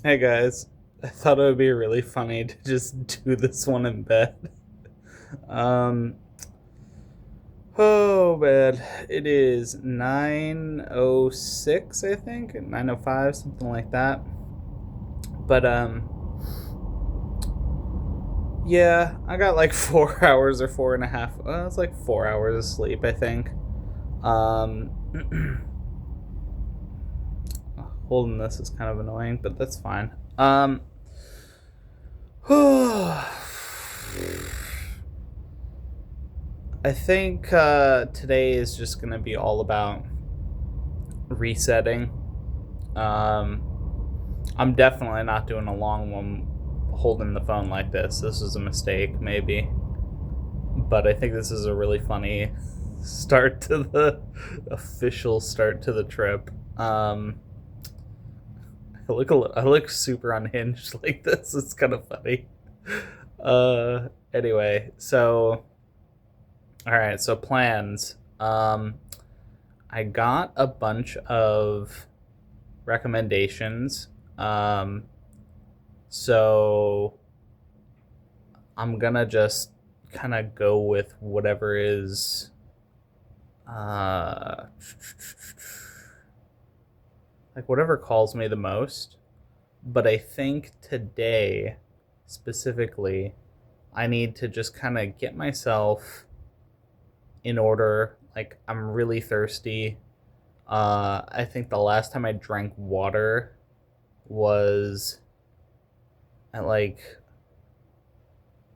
Hey guys, I thought it would be really funny to just do this one in bed. Um, oh man, it is 9:06, I think, 9:05, something like that. But yeah, I got like 4 hours or four and a half. It's like 4 hours of sleep, I think. Um, Holding this is kind of annoying, but that's fine. I think today is just going to be all about resetting. Um, I'm definitely not doing a long one holding the phone like this. This was a mistake, maybe. But I think this is a really funny start to the official start to the trip. I look super unhinged like this. It's kind of funny. Anyway, so all right, so plans. I got a bunch of recommendations. Um, so I'm gonna just kind of go with whatever is uh, like whatever calls me the most. But I think today, specifically, I need to just kind of get myself in order. Like, I'm really thirsty. I think the last time I drank water was at like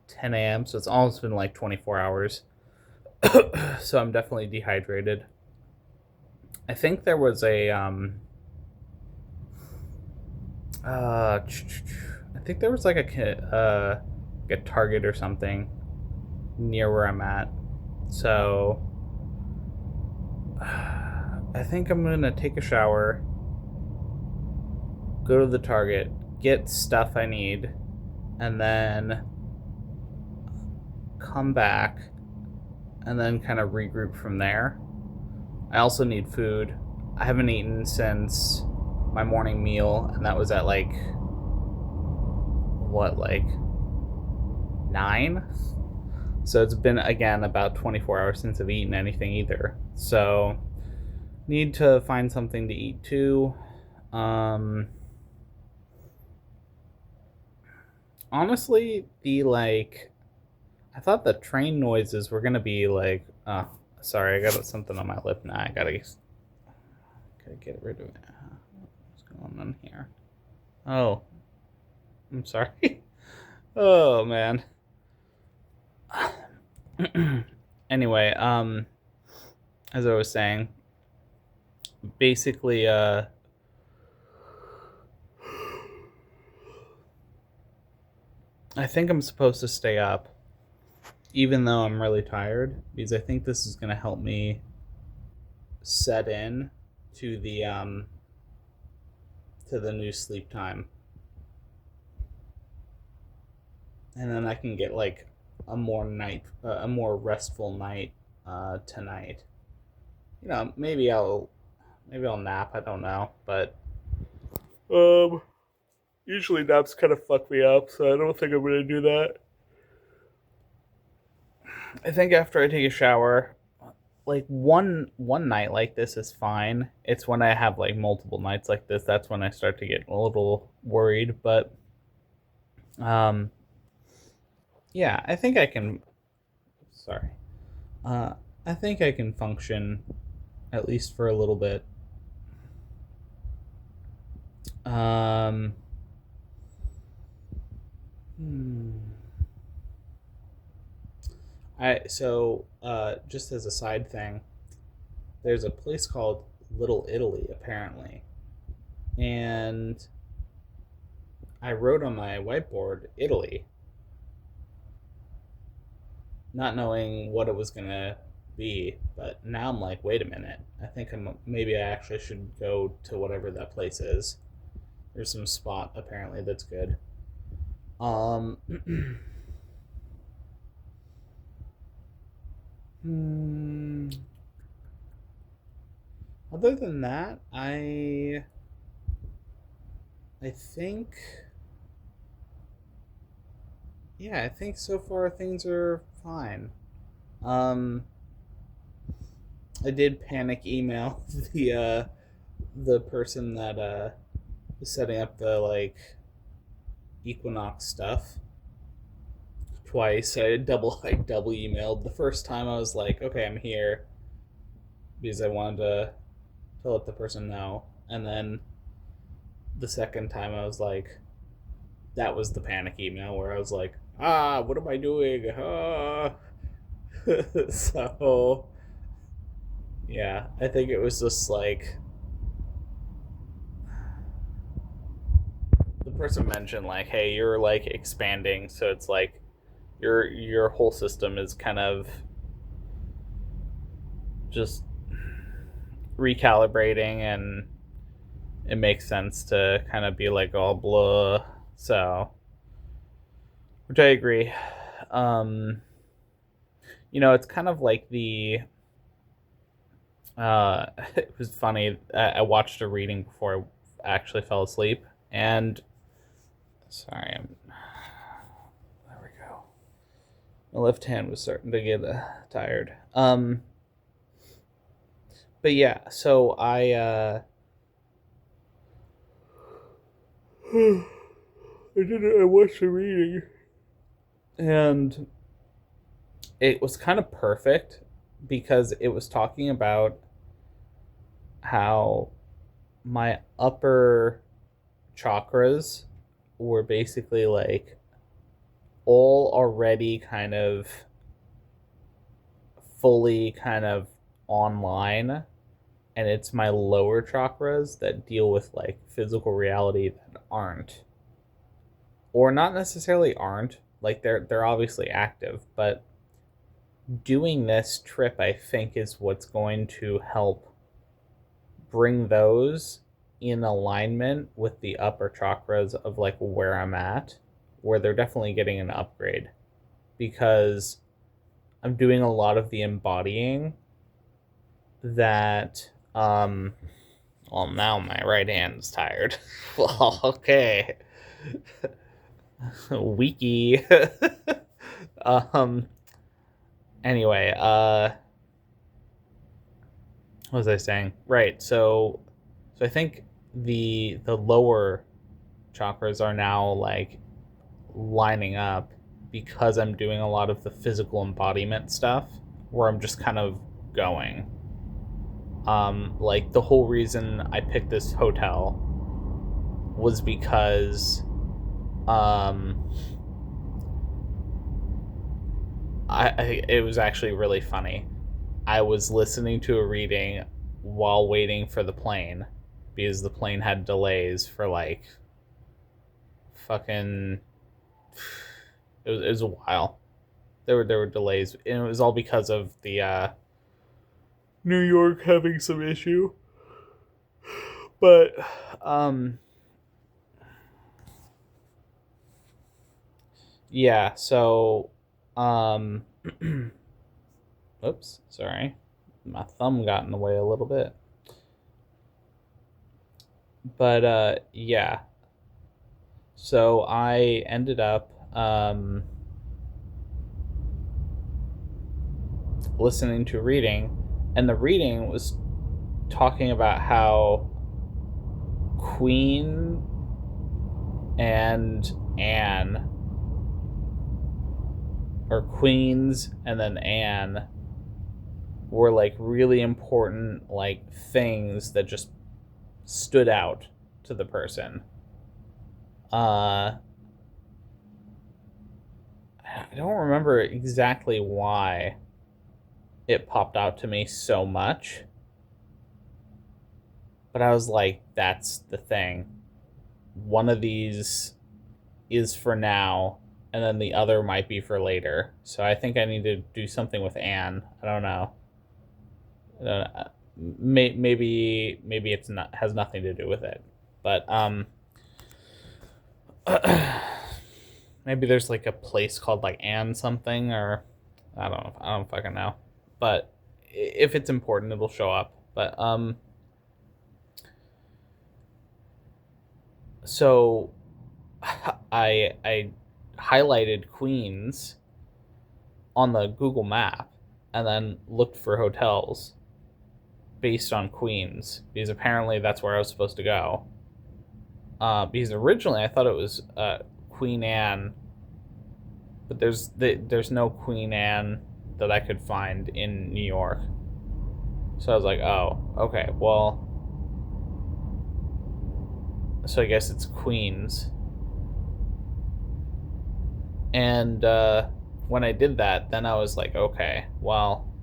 10 a.m. So it's almost been like 24 hours. So I'm definitely dehydrated. I think there was I think there was like a Target or something near where I'm at. So I think I'm gonna take a shower, go to the Target, get stuff I need, and then come back and then kind of regroup from there. I also need food. I haven't eaten since my morning meal, and that was at like what, like 9? So it's been again about 24 hours since I've eaten anything either. So need to find something to eat too. Um, Honestly, the like I thought the train noises were gonna be like. Sorry, I got something on my lip now. I gotta get rid of it. What's going on here? Oh, I'm sorry. Oh man. Anyway, as I was saying, basically, I think I'm supposed to stay up even though I'm really tired because I think this is gonna help me set in to the new sleep time, and then I can get like a more restful night tonight. Maybe I'll nap. I don't know, but um, usually naps kind of fuck me up, so I don't think I'm gonna do that. I think after I take a shower, like one night like this is fine. It's when I have like multiple nights like this that's when I start to get a little worried. But um, yeah, I think I can. Sorry, uh, I think I can function at least for a little bit. Um, hmm. Just as a side thing, there's a place called Little Italy apparently, and I wrote on my whiteboard Italy, not knowing what it was gonna be. But now I'm like, wait a minute. I think maybe I actually should go to whatever that place is. There's some spot apparently that's good. Um, hmm, Other than that, I I think, yeah, I think so far things are fine. Um, I did panic email the person that was setting up the Equinox stuff twice. I double emailed. The first time I was like, okay, I'm here because I wanted to let the person know, and then the second time I was like, that was the panic email where I was like, what am I doing? So yeah, I think it was just like the person mentioned like, hey, you're like expanding, so it's like your whole system is kind of just recalibrating, and it makes sense to kind of be like all blah. So, which I agree. Um, it's kind of like it was funny. I watched a reading before I actually fell asleep, and sorry, there we go. My left hand was starting to get tired. But yeah, so I watched the reading, and it was kind of perfect because it was talking about how my upper chakras were basically like all already kind of fully kind of online, and it's my lower chakras that deal with like physical reality that aren't, or not necessarily aren't, like they're obviously active, but doing this trip I think is what's going to help bring those in alignment with the upper chakras of like where I'm at, where they're definitely getting an upgrade, because I'm doing a lot of the embodying that well, now my right hand's tired. Well, okay. Weaky. um anyway, what was I saying? Right. So I think the lower chakras are now like lining up because I'm doing a lot of the physical embodiment stuff where I'm just kind of going. Like the whole reason I picked this hotel was because um it was actually really funny. I was listening to a reading while waiting for the plane because the plane had delays for like fucking it was a while. There were delays, and it was all because of the New York having some issue. But um yeah, so um oops, sorry. My thumb got in the way a little bit. But yeah. So I ended up listening to a reading, and the reading was talking about how Queen and Anne, or Queens and then Anne, were like really important like things that just stood out to the person. Uh I don't remember exactly why it popped out to me so much, but I was like, that's the thing. One of these is for now, and then the other might be for later. So I think I need to do something with Anne. I don't know. Maybe it's not, has nothing to do with it, but maybe there's like a place called like Anne something, or I don't fucking know. But if it's important, it'll show up. But So I highlighted Queens on the Google map and then looked for hotels based on Queens because apparently that's where I was supposed to go. Because originally I thought it was Queen Anne, but there's no Queen Anne that I could find in New York. So I was like, oh, okay, well, so I guess it's Queens. And when I did that, then I was like, okay, well,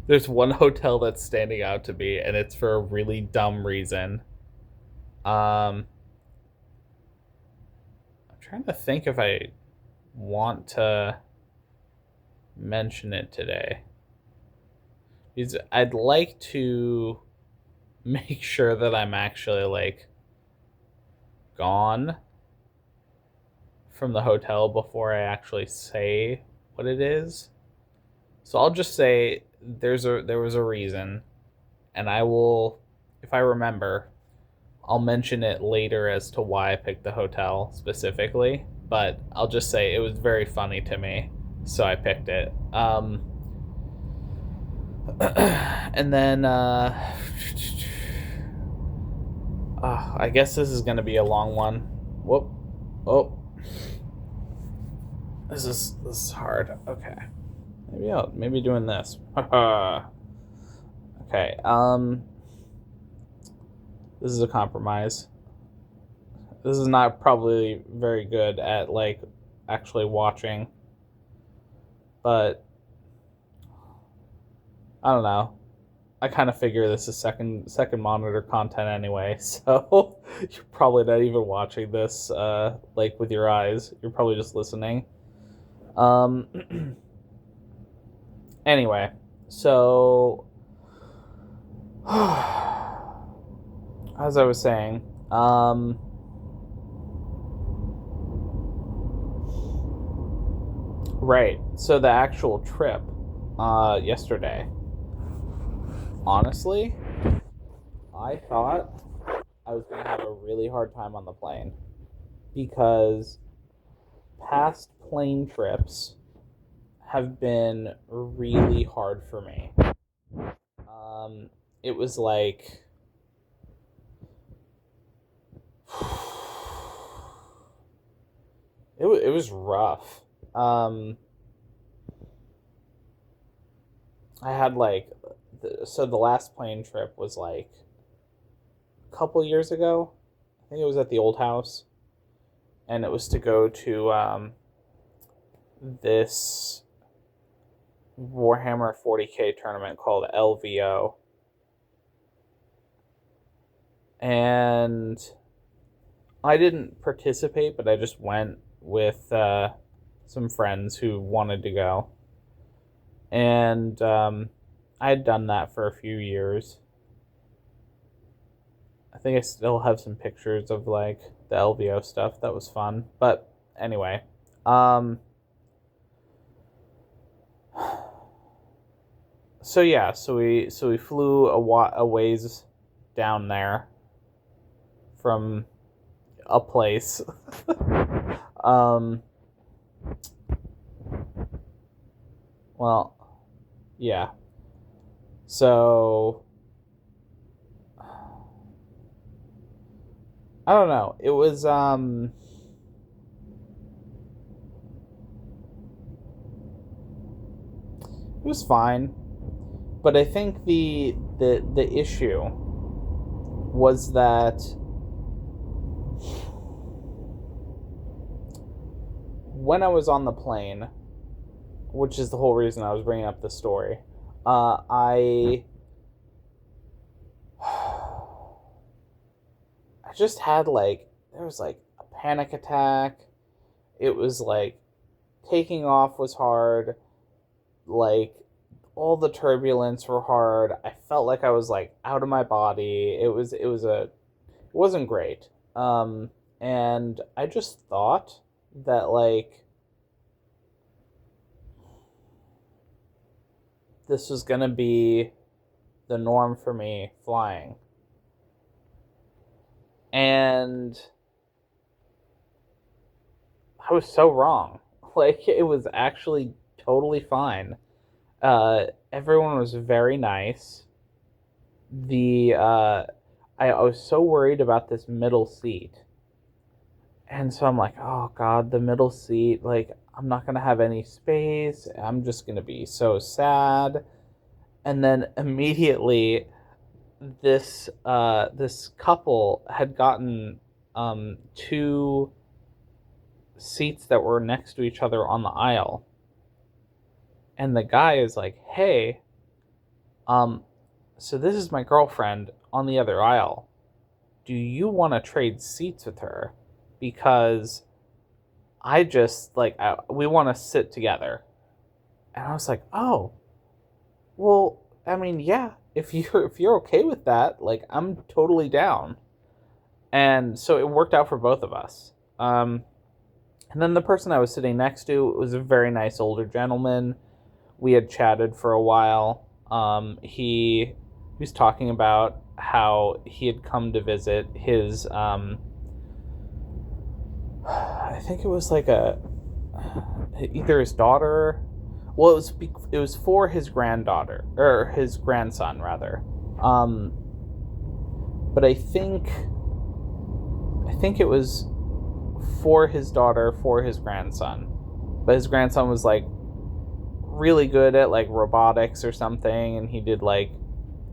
there's one hotel that's standing out to me, and it's for a really dumb reason. I'm trying to think if I want to mention it today. Because I'd like to make sure that I'm actually like gone from the hotel before I actually say what it is. So I'll just say there was a reason, and I will, if I remember, I'll mention it later as to why I picked the hotel specifically. But I'll just say it was very funny to me, so I picked it. And then I guess this is gonna be a long one. Whoop! Oh, this is hard. Okay, maybe doing this. Okay. This is a compromise. This is not probably very good at like actually watching, but I don't know. I kind of figure this is second monitor content anyway, so you're probably not even watching this like with your eyes. You're probably just listening. Anyway, so as I was saying, right. So the actual trip yesterday, honestly, I thought I was going to have a really hard time on the plane because past plane trips have been really hard for me. It was like it was rough. I had like so the last plane trip was like a couple years ago. I think it was at the old house, and it was to go to this Warhammer 40K tournament called LVO. And I didn't participate, but I just went with some friends who wanted to go. And I had done that for a few years. I think I still have some pictures of like the LVO stuff. That was fun. But anyway, so yeah, so we flew a ways down there from a place. Well, yeah. So I don't know. It was fine, but I think the issue was that when I was on the plane, which is the whole reason I was bringing up this story, I just had like there was like a panic attack. It was like taking off was hard. Like all the turbulence were hard. I felt like I was like out of my body. It wasn't great. And I just thought that like this was gonna be the norm for me flying. And I was so wrong. Like, it was actually totally fine. Everyone was very nice. I was so worried about this middle seat. And so I'm like, oh God, the middle seat, like, I'm not going to have any space. I'm just going to be so sad. And then immediately, this couple had gotten two seats that were next to each other on the aisle. And the guy is like, hey, um, so this is my girlfriend on the other aisle. Do you want to trade seats with her? Because we want to sit together. And I was like, oh, well, I mean, yeah, if you're okay with that, like, I'm totally down. And so it worked out for both of us. And then the person I was sitting next to was a very nice older gentleman. We had chatted for a while. He was talking about how he had come to visit his, I think it was like either his daughter. Well, it was for his granddaughter or his grandson rather. Um, but I think it was for his daughter for his grandson. But his grandson was like really good at like robotics or something, and he did like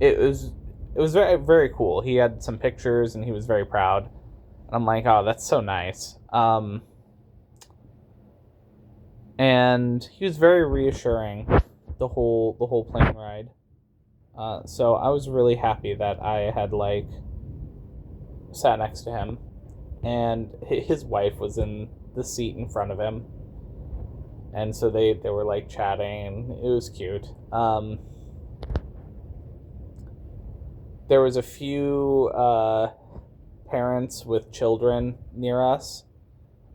it was very very cool. He had some pictures and he was very proud. And I'm like, oh, that's so nice. And he was very reassuring the whole plane ride. So I was really happy that I had like sat next to him, and his wife was in the seat in front of him, and so they were like chatting, and it was cute. There was a few parents with children near us,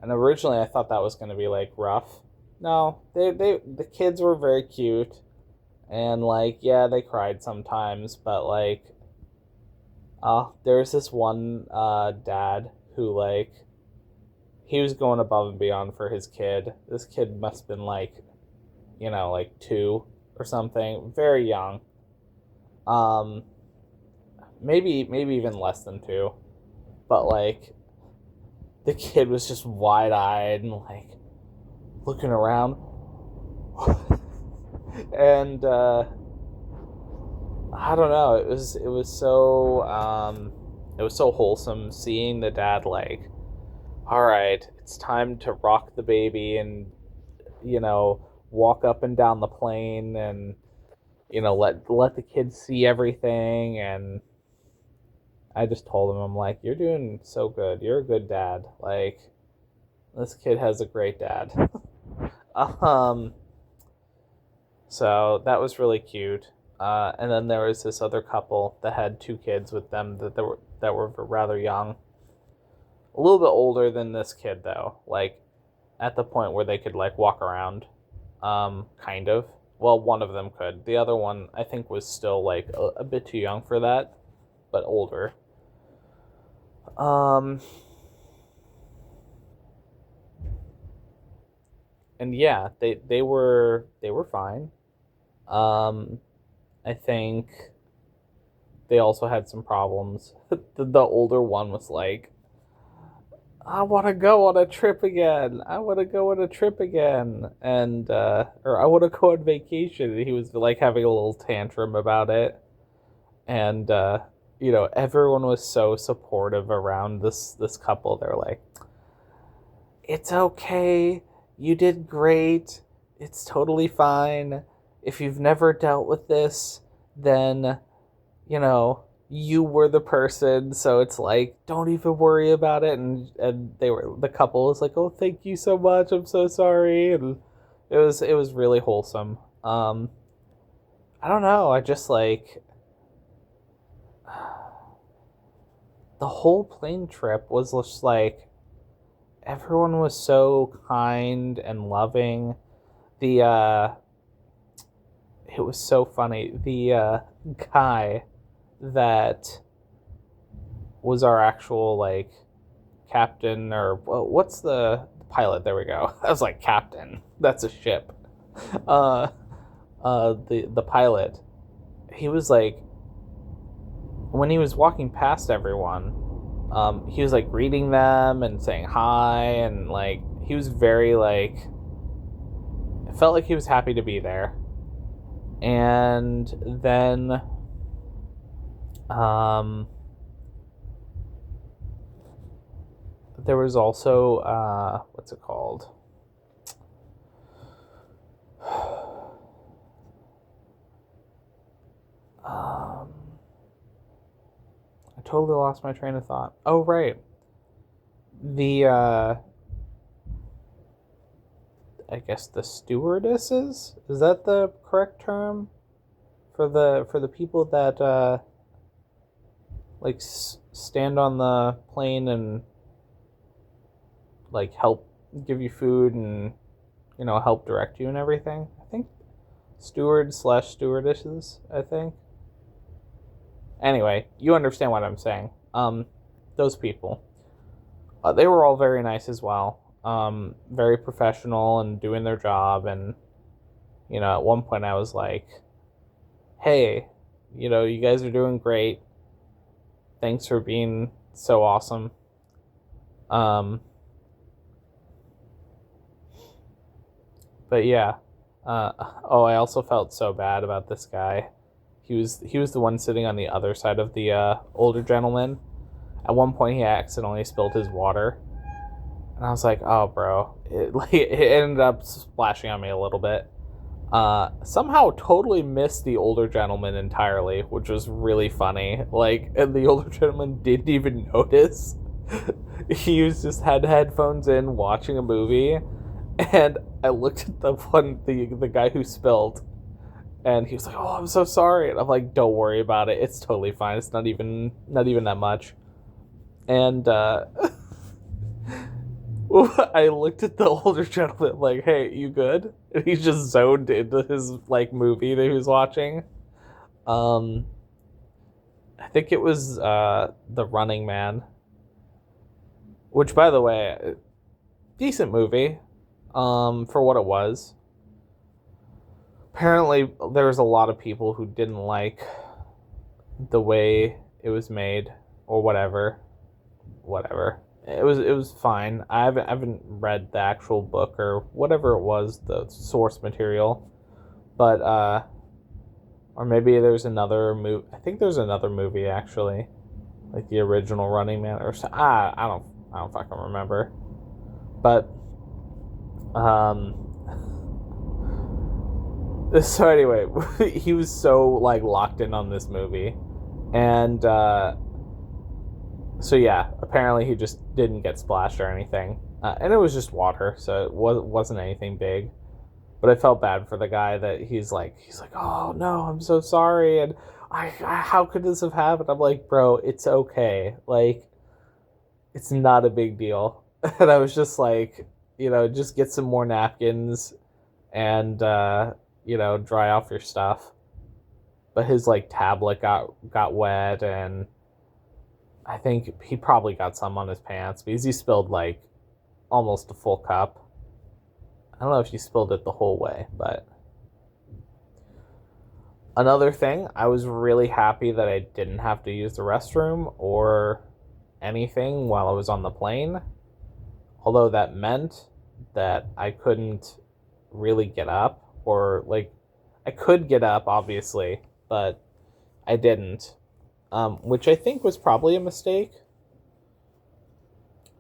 and originally I thought that was going to be like rough. No, the kids were very cute, and like yeah, they cried sometimes, but like there was this one dad who like he was going above and beyond for his kid. This kid must have been like, like 2 or something, very young. Um, maybe even less than 2, but like the kid was just wide eyed and like looking around, and I don't know. It was so wholesome seeing the dad like, all right, it's time to rock the baby and walk up and down the plane and let the kids see everything. And I just told him, I'm like, you're doing so good. You're a good dad. Like, this kid has a great dad. um so that was really cute. And then there was this other couple that had 2 kids with them that were rather young, a little bit older than this kid though, like at the point where they could like walk around, kind of. Well, one of them could. The other one I think was still like a bit too young for that, but older. Um, and yeah, they were fine. Um, I think they also had some problems. The older one was like, I want to go on a trip again. I want to go on a trip again. And, or I want to go on vacation. And he was like having a little tantrum about it. And, everyone was so supportive around this couple. They're like, it's okay. You did great. It's totally fine. If you've never dealt with this, then, you were the person, so it's like, don't even worry about it. And the couple was like, oh, thank you so much. I'm so sorry. And it was really wholesome. I don't know. I just like the whole plane trip was just like everyone was so kind and loving. The It was so funny. The guy that was our actual like captain, or what's the pilot? There we go. I was like, captain. That's a ship. Uh, the pilot. He was like, when he was walking past everyone, he was like greeting them and saying hi, and like he was very like, it felt like he was happy to be there. And then there was also what's it called? I totally lost my train of thought. Oh right, the I guess the stewardesses, is that the correct term for the people that like stand on the plane and like help give you food and help direct you and everything. I think steward/stewardesses, I think. Anyway, you understand what I'm saying. Those people, they were all very nice as well. Very professional and doing their job. And at one point I was like, "Hey, you guys are doing great. Thanks for being so awesome." But yeah. I also felt so bad about this guy. He was the one sitting on the other side of the older gentleman. At one point, he accidentally spilled his water, and I was like, "Oh, bro!" It ended up splashing on me a little bit. Somehow, totally missed the older gentleman entirely, which was really funny. Like, and the older gentleman didn't even notice. He was just had headphones in, watching a movie, and I looked at the guy who spilled. And he was like, "Oh, I'm so sorry." And I'm like, "Don't worry about it. It's totally fine. It's not even that much." And I looked at the older gentleman like, "Hey, you good?" And he just zoned into his like movie that he was watching. I think it was The Running Man, which, by the way, decent movie for what it was. Apparently, there was a lot of people who didn't like the way it was made, or whatever. It was fine. I haven't read the actual book or whatever it was, the source material, but or maybe there's another movie. I think there's another movie actually, like the original Running Man, or I don't fucking remember, but so anyway, he was so like locked in on this movie, and so yeah, apparently he just didn't get splashed or anything, and it was just water, so it wasn't anything big. But I felt bad for the guy that he's like, "Oh no, I'm so sorry," and how could this have happened? I'm like, "Bro, it's okay, like it's not a big deal." And I was just like, just get some more napkins and dry off your stuff. But his like tablet got wet, and I think he probably got some on his pants because he spilled like almost a full cup. I don't know if he spilled it the whole way, but another thing, I was really happy that I didn't have to use the restroom or anything while I was on the plane. Although that meant that I couldn't really get up, or like I could get up obviously, but I didn't, which I think was probably a mistake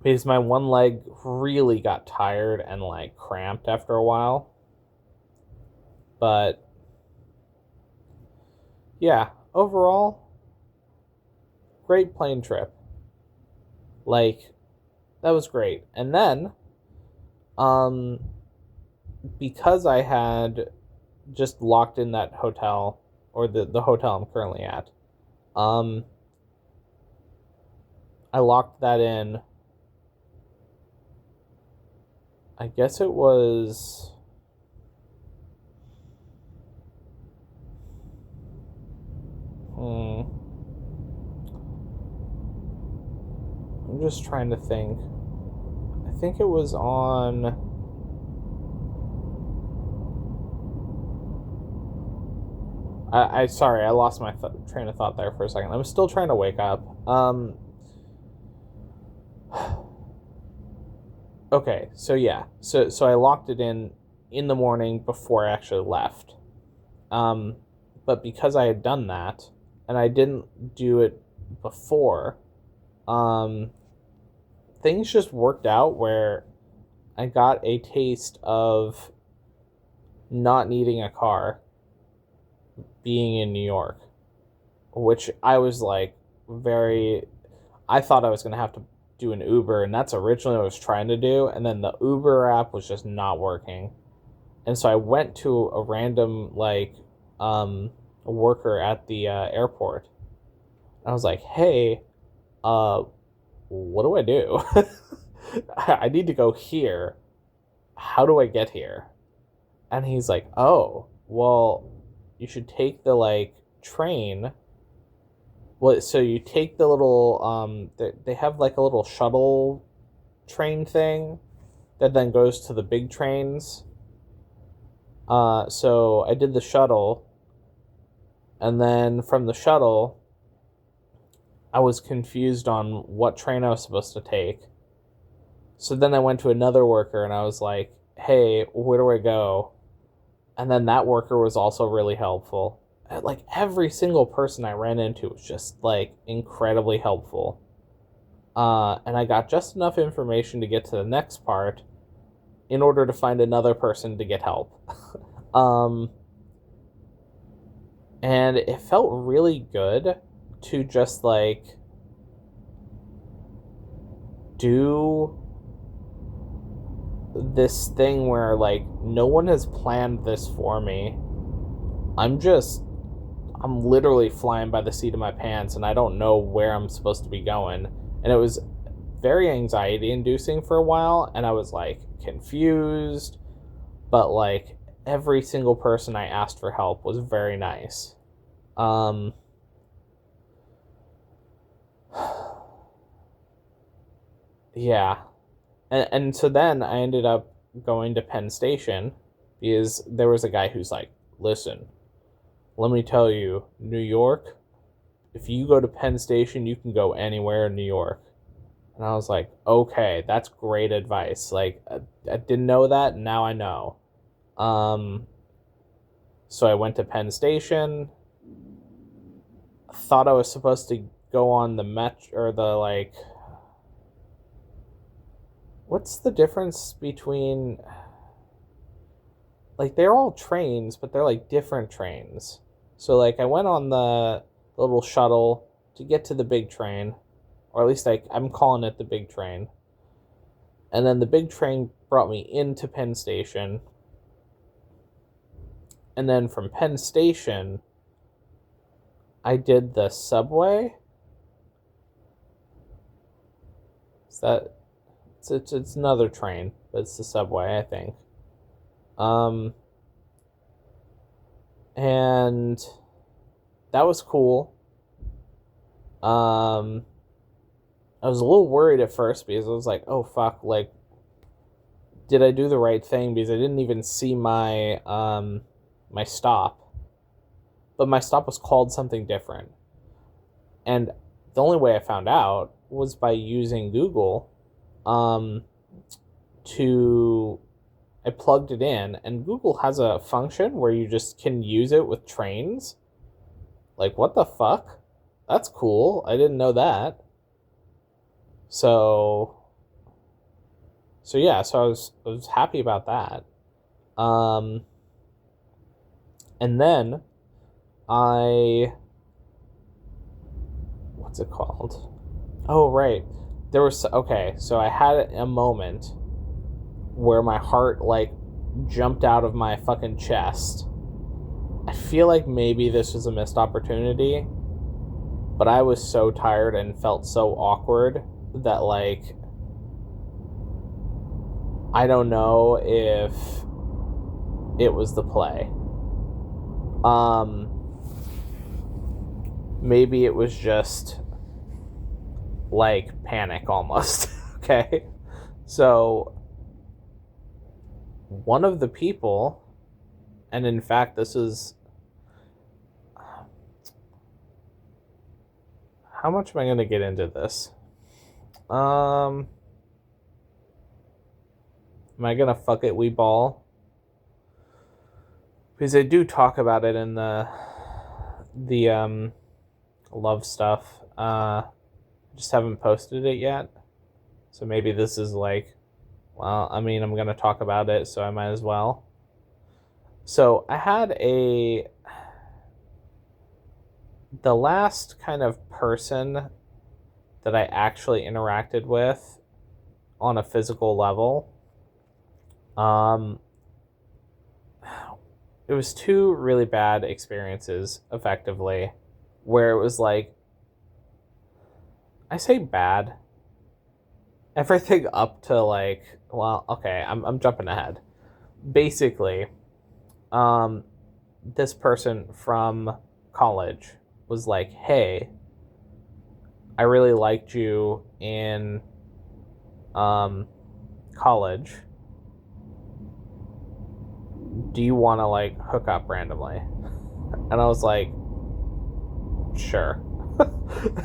because my one leg really got tired and like cramped after a while. But yeah, overall, great plane trip. Like, that was great. And then, um, because I had just locked in that hotel, or the hotel I'm currently at, um, I locked that in. I guess it was. I'm just trying to think. I think it was on... sorry, I lost my train of thought there for a second. I was still trying to wake up. Okay, so yeah. So I locked it in the morning before I actually left. But because I had done that, and I didn't do it before, things just worked out where I got a taste of not needing a car being in New York, which I was like I thought I was going to have to do an Uber, and that's originally what I was trying to do, and then the Uber app was just not working. And so I went to a random, like, worker at the airport. I was like, hey, what do I do? I need to go here. How do I get here? And he's like, oh, well, you should take the, like, train. Well, so you take the little, they have, like, a little shuttle train thing that then goes to the big trains. So I did the shuttle, and then from the shuttle, I was confused on what train I was supposed to take. So then I went to another worker, and I was like, hey, where do I go? And then that worker was also really helpful. Like, every single person I ran into was just, like, incredibly helpful. And I got just enough information to get to the next part in order to find another person to get help. And it felt really good to just, like, do this thing where, like, no one has planned this for me. I'm literally flying by the seat of my pants, and I don't know where I'm supposed to be going. And it was very anxiety inducing for a while, and I was, like, confused, but, like, every single person I asked for help was very nice. Yeah. And so then I ended up going to Penn Station because there was a guy who's like, listen, let me tell you, New York, if you go to Penn Station, you can go anywhere in New York. And I was like, okay, that's great advice. Like, I didn't know that, and now I know. So I went to Penn Station, thought I was supposed to go on the metro, or the, like, what's the difference between, like, they're all trains, but they're, like, different trains. So, like, I went on the little shuttle to get to the big train, or at least I'm calling it the big train. And then the big train brought me into Penn Station. And then from Penn Station, I did the subway. Is that... It's another train, but it's the subway, I think. And that was cool. I was a little worried at first because I was like, oh fuck, like, did I do the right thing? Because I didn't even see my my stop. But my stop was called something different. And the only way I found out was by using Google. I plugged it in, and Google has a function where you just can use it with trains. Like, what the fuck? That's cool. I didn't know that. So yeah, so I was happy about that. And then what's it called? Oh, right. So I had a moment where my heart, like, jumped out of my fucking chest. I feel like maybe this was a missed opportunity, but I was so tired and felt so awkward that, like, I don't know if it was the play. Maybe it was just, like panic almost. Okay, so one of the people, and in fact this is, how much am I going to get into this? Am I going to fuck it we ball? Because I do talk about it in the love stuff. Just haven't posted it yet. So maybe this is like, well, I mean, I'm going to talk about it, so I might as well. So I had the last kind of person that I actually interacted with on a physical level, it was two really bad experiences, effectively, where it was like, I say bad, everything up to like, well, okay, I'm jumping ahead. Basically, this person from college was like, hey, I really liked you in college. Do you want to like hook up randomly? And I was like, sure.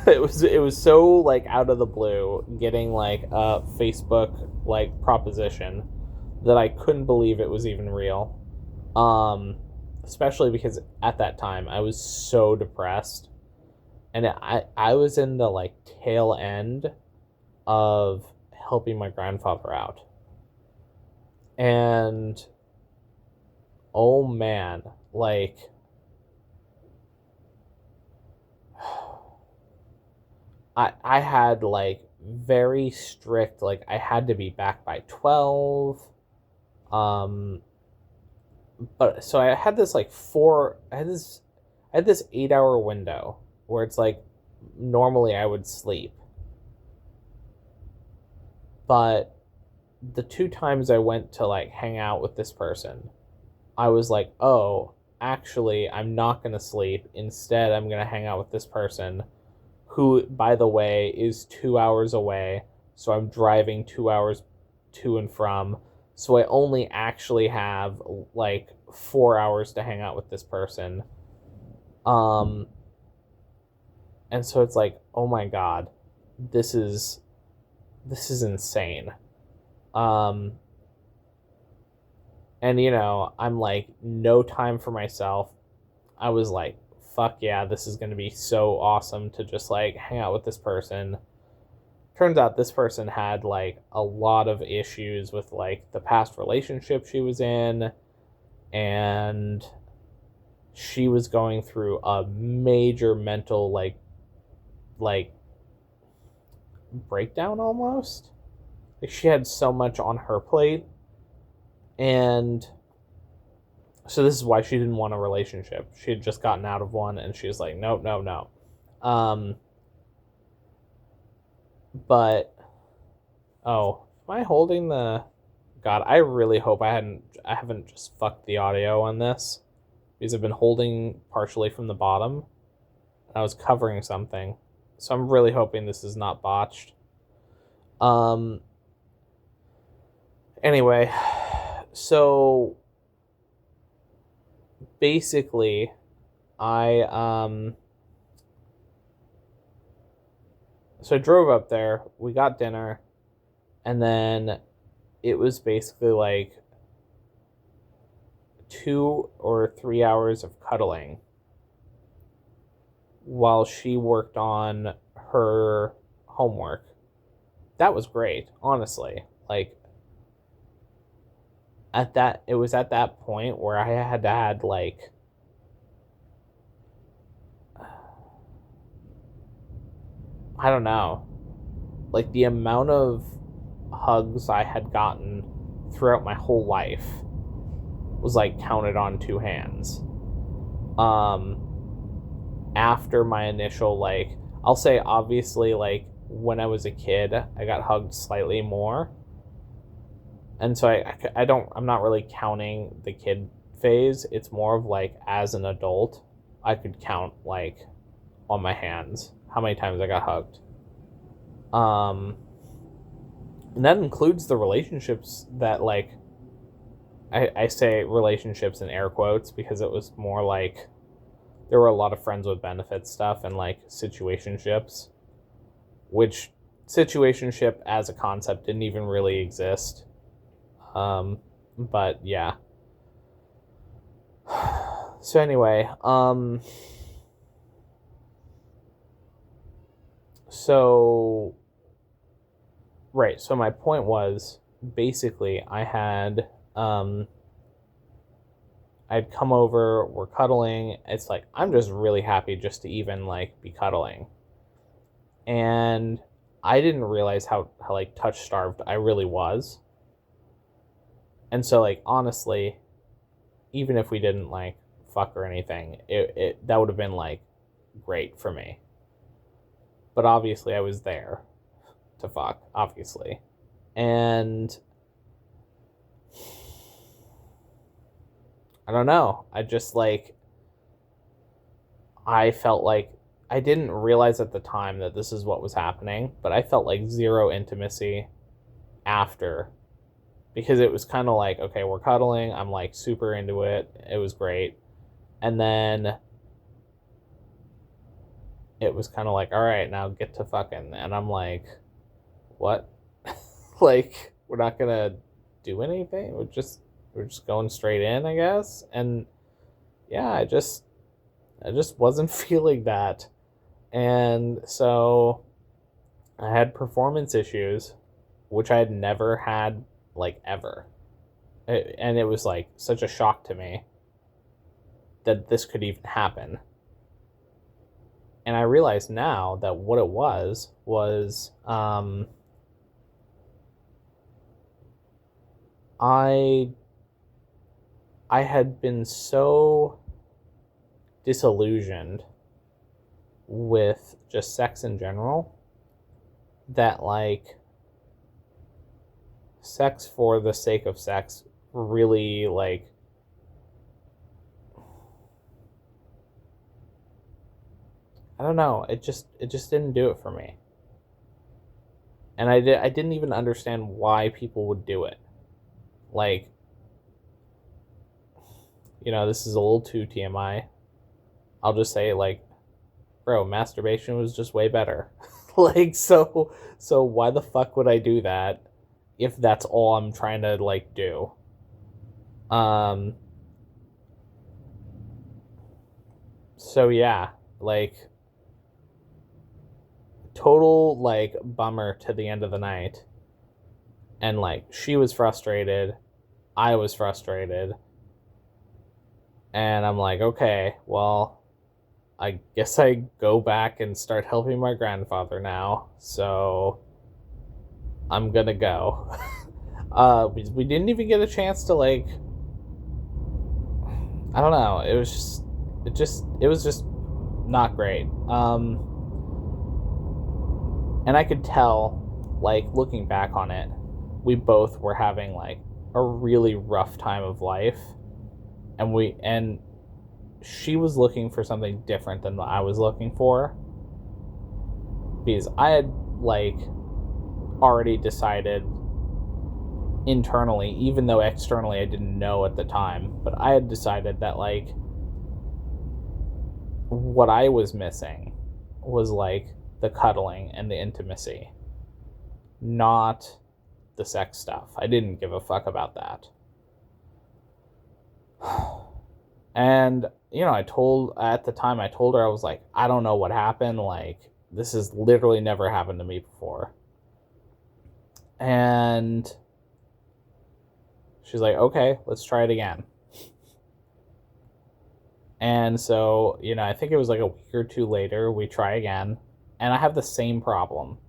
it was so like out of the blue, getting like a Facebook like proposition, that I couldn't believe it was even real. Especially because at that time I was so depressed, and I was in the like tail end of helping my grandfather out. And oh man, like I had like very strict, like I had to be back by 12. But so I had this like I had this 8-hour window where it's like normally I would sleep. But the two times I went to like hang out with this person, I was like, oh, actually, I'm not going to sleep. Instead, I'm going to hang out with this person who, by the way, is 2 hours away. So I'm driving 2 hours to and from. So I only actually have like 4 hours to hang out with this person. And so it's like, oh my God, this is insane. And you know, I'm like, no time for myself. I was like, fuck yeah, this is going to be so awesome to just like hang out with this person. Turns out this person had like a lot of issues with like the past relationship she was in, and she was going through a major mental like breakdown almost. Like she had so much on her plate, and so this is why she didn't want a relationship. She had just gotten out of one, and she was like, nope, no, no. But oh, am I holding the? God, I really hope I haven't just fucked the audio on this, because I've been holding partially from the bottom, and I was covering something, so I'm really hoping this is not botched. Anyway, so basically, I drove up there, we got dinner, and then it was basically like 2 or 3 hours of cuddling while she worked on her homework. That was great, honestly. Like, it was at that point where I had like, I don't know, like the amount of hugs I had gotten throughout my whole life was like counted on 2 hands. After my initial, like, I'll say obviously, like, when I was a kid, I got hugged slightly more. And so I'm not really counting the kid phase. It's more of like, as an adult, I could count like on my hands how many times I got hugged. And that includes the relationships that, like, I say relationships in air quotes because it was more like there were a lot of friends with benefits stuff and, like, situationships, which situationship as a concept didn't even really exist. But yeah. So anyway, so right, so my point was basically I'd come over, we're cuddling. It's like I'm just really happy just to even like be cuddling. And I didn't realize how like touch starved I really was. And so like honestly, even if we didn't like fuck or anything, it that would have been like great for me. But obviously I was there to fuck, obviously. And I don't know. I felt like I didn't realize at the time that this is what was happening, but I felt like zero intimacy after, because it was kind of like, okay, we're cuddling. I'm like super into it. It was great. And then it was kind of like, all right, now get to fucking. And I'm like, what? Like, we're not going to do anything? We're just going straight in, I guess. And yeah, I just wasn't feeling that. And so I had performance issues, which I had never had, like, ever. And it was, like, such a shock to me that this could even happen. And I realize now that what it was, I had been so disillusioned with just sex in general that, like, sex for the sake of sex really, like, I don't know, it just didn't do it for me. And I didn't even understand why people would do it. Like, you know, this is a little too TMI. I'll just say, like, bro, masturbation was just way better. Like, so why the fuck would I do that if that's all I'm trying to, like, do? So yeah, like, total, like, bummer to the end of the night. And, like, she was frustrated, I was frustrated, and I'm like, okay, well, I guess I go back and start helping my grandfather now, so I'm gonna go. We didn't even get a chance to, like, I don't know, it was just not great. And I could tell, like, looking back on it, we both were having, like, a really rough time of life, and she was looking for something different than what I was looking for, because I had, like, already decided internally, even though externally I didn't know at the time, but I had decided that, like, what I was missing was, like, the cuddling and the intimacy, not the sex stuff. I didn't give a fuck about that. And, you know, at the time, I told her, I was like, I don't know what happened. Like, this has literally never happened to me before. And she's like, okay, let's try it again. And so, you know, I think it was like a week or two later, we try again, and I have the same problem.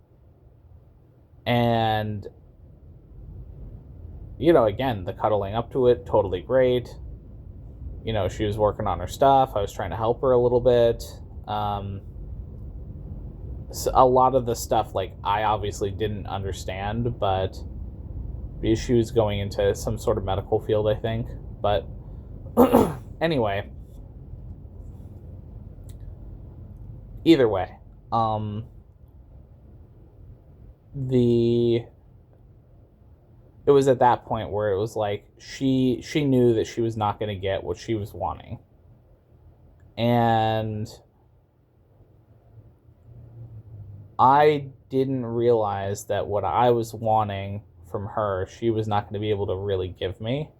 And, you know, again, the cuddling up to it, totally great. You know, she was working on her stuff. I was trying to help her a little bit. So a lot of the stuff, like, I obviously didn't understand, but she was going into some sort of medical field, I think. But anyway, either way, the it was at that point where it was like she knew that she was not going to get what she was wanting. And I didn't realize that what I was wanting from her, she was not going to be able to really give me.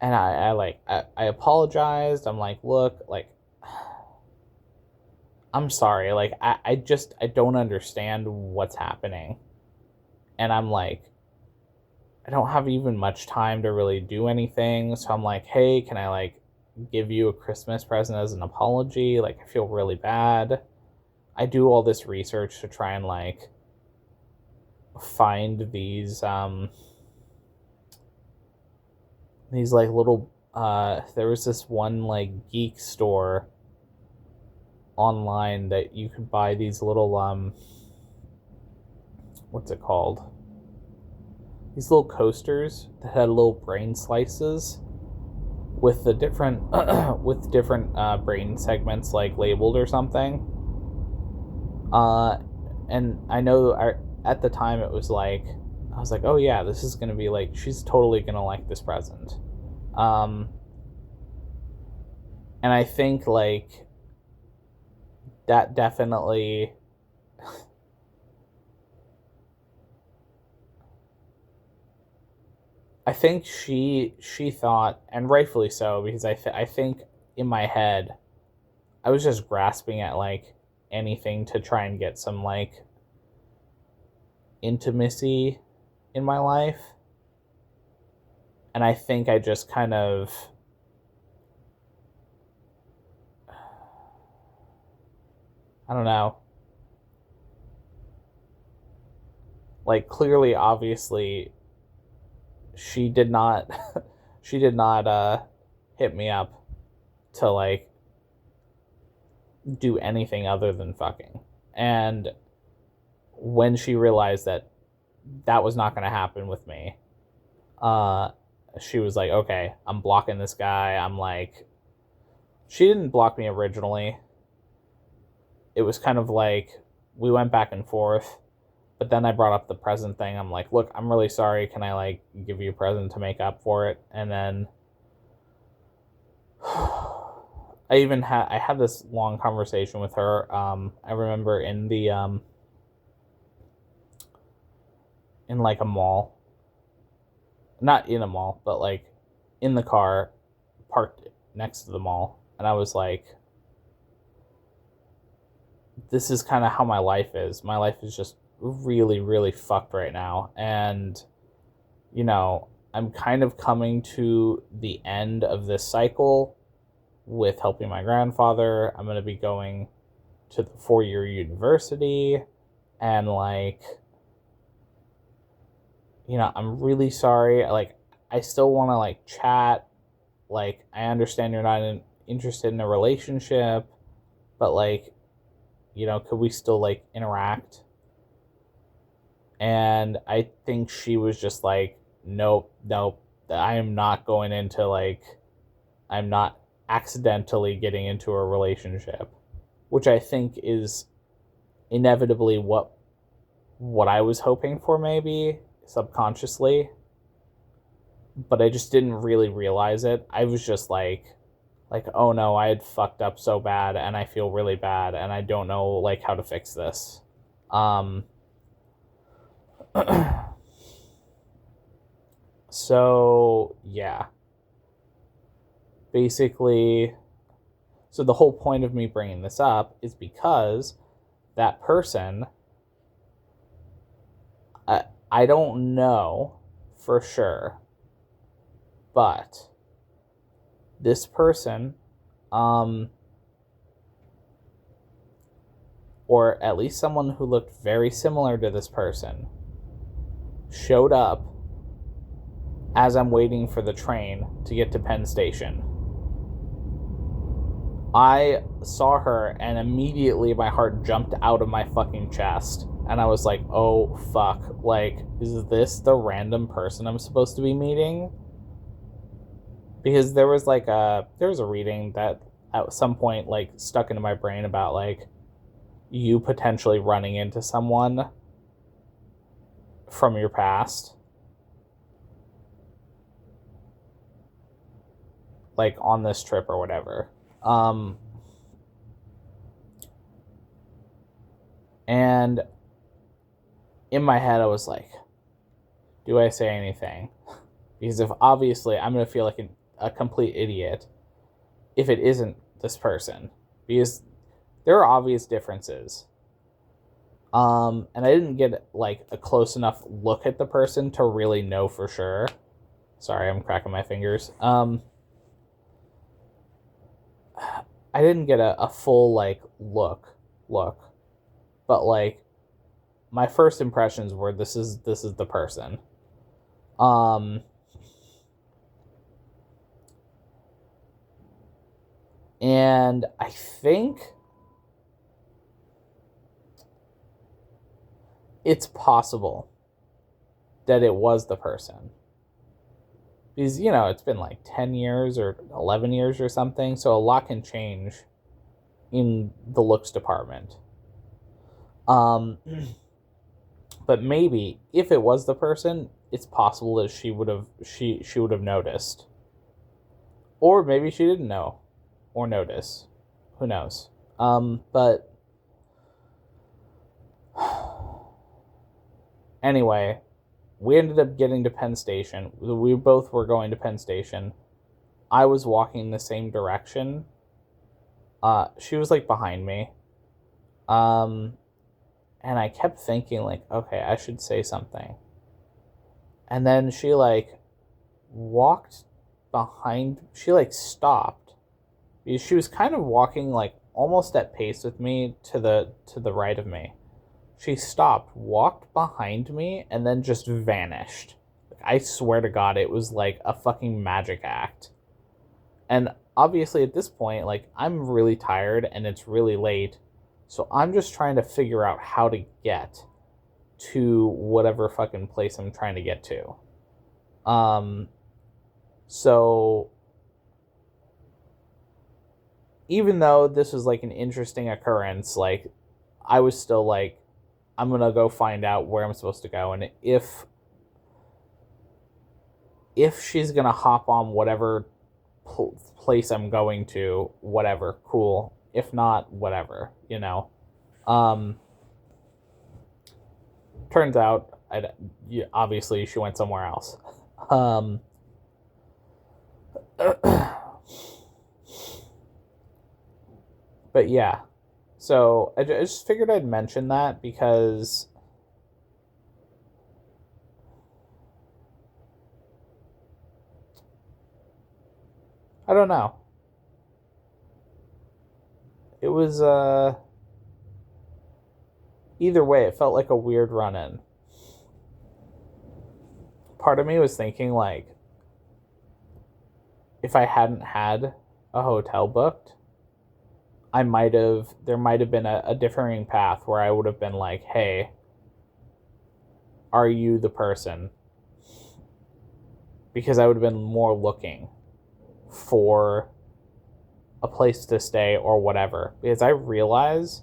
And I apologized. I'm like, look, like, I'm sorry. Like, I don't understand what's happening. And I'm like, I don't have even much time to really do anything. So I'm like, hey, can I, like, give you a Christmas present as an apology? Like, I feel really bad. I do all this research to try and, like, find these like little there was this one like geek store online that you could buy these little what's it called, these little coasters that had little brain slices with the different with different brain segments like labeled or something. And I know at the time it was like, I was like, oh yeah, this is gonna be like, she's totally gonna like this present. And I think like that definitely I think she thought, and rightfully so, because I think in my head I was just grasping at like anything to try and get some like intimacy in my life. And I think I just kind of I don't know. Like clearly obviously she did not she did not hit me up to like do anything other than fucking. And when she realized that that was not going to happen with me, she was like, okay, I'm blocking this guy. I'm like, she didn't block me originally. It was kind of like we went back and forth, but then I brought up the present thing. I'm like, look, I'm really sorry. Can I like give you a present to make up for it? And then I had this long conversation with her. I remember in the in like a mall, not in a mall, but like in the car parked next to the mall, and I was like, this is kind of how my life is. My life is just really, really fucked right now, and you know, I'm kind of coming to the end of this cycle with helping my grandfather. I'm going to be going to the 4-year university, and like, you know, I'm really sorry. Like, I still want to like chat. Like, I understand you're not interested in a relationship, but like, you know, could we still like interact? And I think she was just like, nope, I am not going into like, I'm not accidentally getting into a relationship, which I think is inevitably what I was hoping for, maybe subconsciously, but I just didn't really realize it. I was just like, oh no, I had fucked up so bad and I feel really bad and I don't know like how to fix this. So yeah, basically, so the whole point of me bringing this up is because that person, I don't know for sure, but this person, or at least someone who looked very similar to this person, showed up as I'm waiting for the train to get to Penn Station. I saw her and immediately my heart jumped out of my fucking chest. And I was like, oh fuck, like, is this the random person I'm supposed to be meeting? Because there was a reading that at some point like stuck into my brain about like, you potentially running into someone from your past, like on this trip or whatever. And in my head, I was like, do I say anything? Because if obviously I'm going to feel like a complete idiot if it isn't this person. Because there are obvious differences. And I didn't get like a close enough look at the person to really know for sure. Sorry, I'm cracking my fingers. I didn't get a full like look. But like my first impressions were this is the person. And I think it's possible that it was the person. Because, you know, it's been like 10 years or 11 years or something, so a lot can change in the looks department. But maybe if it was the person, it's possible that she would have noticed. Or maybe she didn't know or notice. Who knows? But anyway, we ended up getting to Penn Station. We both were going to Penn Station. I was walking the same direction. She was like behind me. And I kept thinking like, okay, I should say something. And then she like walked behind, she like stopped. Because she was kind of walking like almost at pace with me to the right of me. She stopped, walked behind me, and then just vanished. I swear to God, it was like a fucking magic act. And obviously at this point, like, I'm really tired and it's really late. So I'm just trying to figure out how to get to whatever fucking place I'm trying to get to. So even though this was like an interesting occurrence, like, I was still like, I'm gonna go find out where I'm supposed to go, and if she's gonna hop on whatever place I'm going to, whatever, cool. If not, whatever, you know. Turns out, obviously, she went somewhere else. But yeah. So I just figured I'd mention that because I don't know. It was either way, it felt like a weird run-in. Part of me was thinking like if I hadn't had a hotel booked, there might have been a differing path where I would have been like, hey, are you the person? Because I would have been more looking for a place to stay or whatever. Because I realize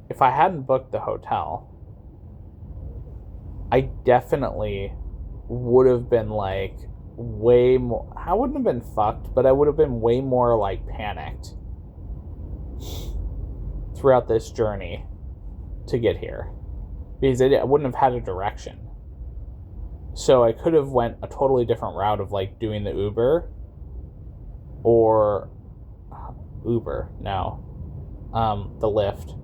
if I hadn't booked the hotel, I definitely would have been like way more, I wouldn't have been fucked, but I would have been way more like panicked throughout this journey to get here, because I wouldn't have had a direction. So I could have went a totally different route of like doing the Uber or the Lyft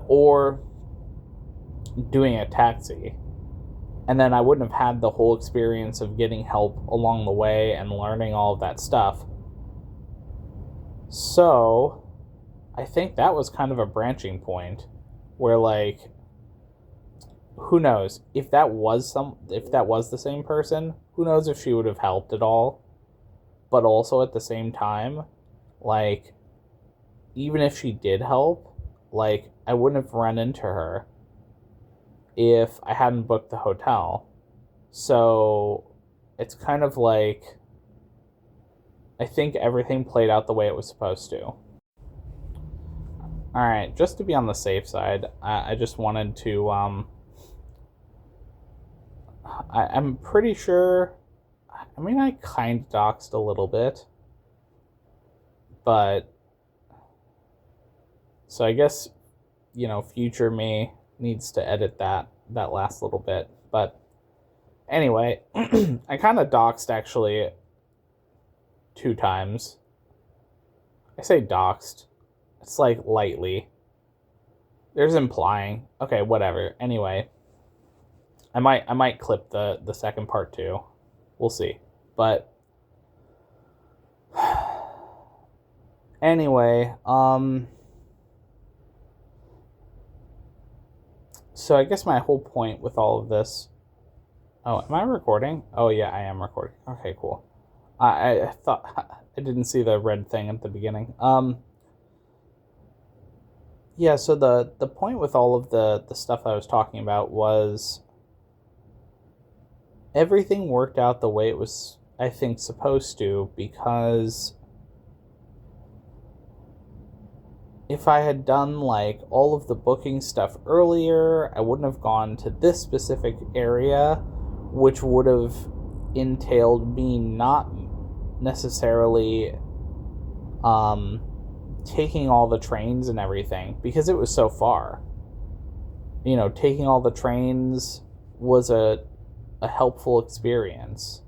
or doing a taxi. And then I wouldn't have had the whole experience of getting help along the way and learning all of that stuff. So I think that was kind of a branching point where, like, who knows if that was the same person, who knows if she would have helped at all. But also at the same time, like, even if she did help, like, I wouldn't have run into her if I hadn't booked the hotel. So it's kind of like, I think everything played out the way it was supposed to. Alright, just to be on the safe side, I just wanted to, I'm pretty sure, I mean, I kind of doxed a little bit, but, so I guess, future me needs to edit that last little bit, but anyway, I kind of doxed actually 2 times. I say doxed. It's like lightly. There's implying. Okay, whatever. Anyway, I might clip the second part too. We'll see. But anyway, so I guess my whole point with all of this. Oh, am I recording? Oh yeah, I am recording. Okay, cool. I thought I didn't see the red thing at the beginning. Yeah, so the point with all of the stuff I was talking about was everything worked out the way it was, I think, supposed to, because if I had done like all of the booking stuff earlier, I wouldn't have gone to this specific area, which would have entailed me not necessarily taking all the trains and everything, because it was so far. Taking all the trains was a helpful experience.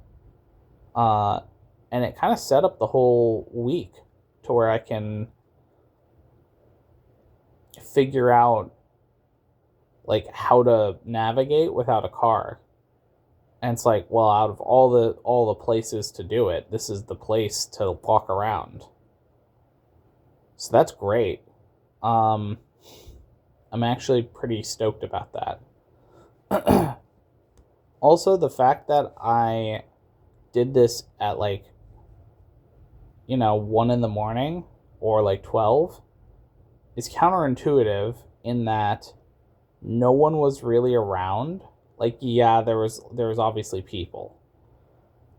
And it kind of set up the whole week to where I can figure out like how to navigate without a car. And it's like, well, out of all the places to do it, this is the place to walk around. So that's great. I'm actually pretty stoked about that. Also, the fact that I did this at 1 in the morning or 12 is counterintuitive in that no one was really around. Yeah, there was obviously people,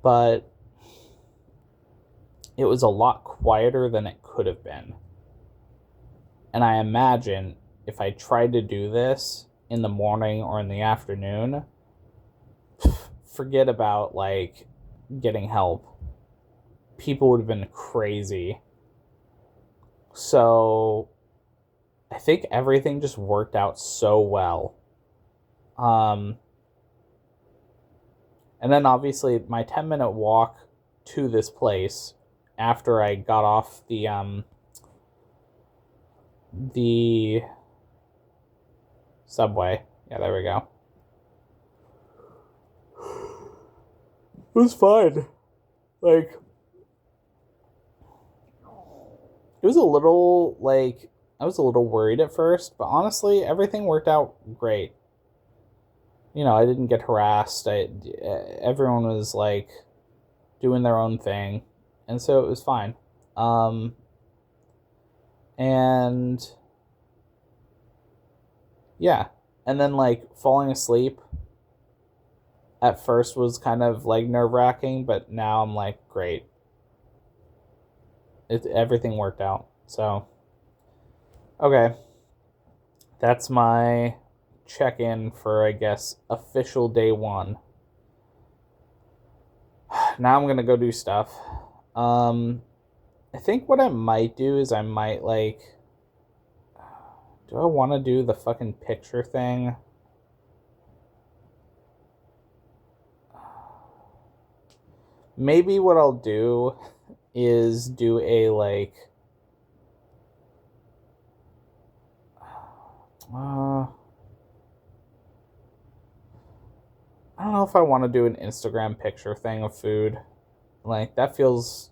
but it was a lot quieter than it could have been. And I imagine if I tried to do this in the morning or in the afternoon, forget about getting help. People would have been crazy. So I think everything just worked out so well. And then obviously my 10-minute walk to this place after I got off the subway. Yeah, there we go. It was fine. It was a little I was a little worried at first, but honestly, everything worked out great. I didn't get harassed. Everyone was doing their own thing, and so it was fine. And yeah, and then falling asleep at first was kind of nerve-wracking, but now I'm great. Everything worked out. So okay, that's my check-in for, I guess, official day 1. Now I'm gonna go do stuff. I think what I might do is I might do I want to do the fucking picture thing? Maybe what I'll do is do a I don't know if I want to do an Instagram picture thing of food. That feels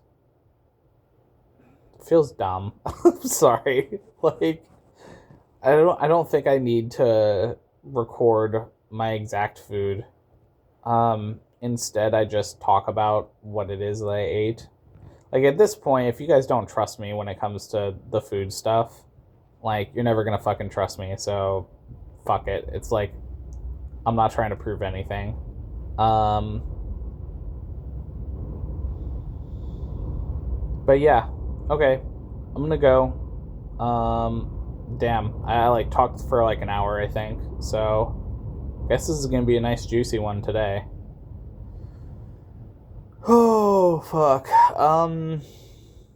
dumb. I'm sorry. I don't think I need to record my exact food. Instead I just talk about what it is that I ate. At this point, if you guys don't trust me when it comes to the food stuff, you're never gonna fucking trust me, so fuck it. It's I'm not trying to prove anything. But yeah, okay. I'm gonna go. Damn, I like talked for like an hour, I think. So, I guess this is gonna be a nice juicy one today. Oh fuck.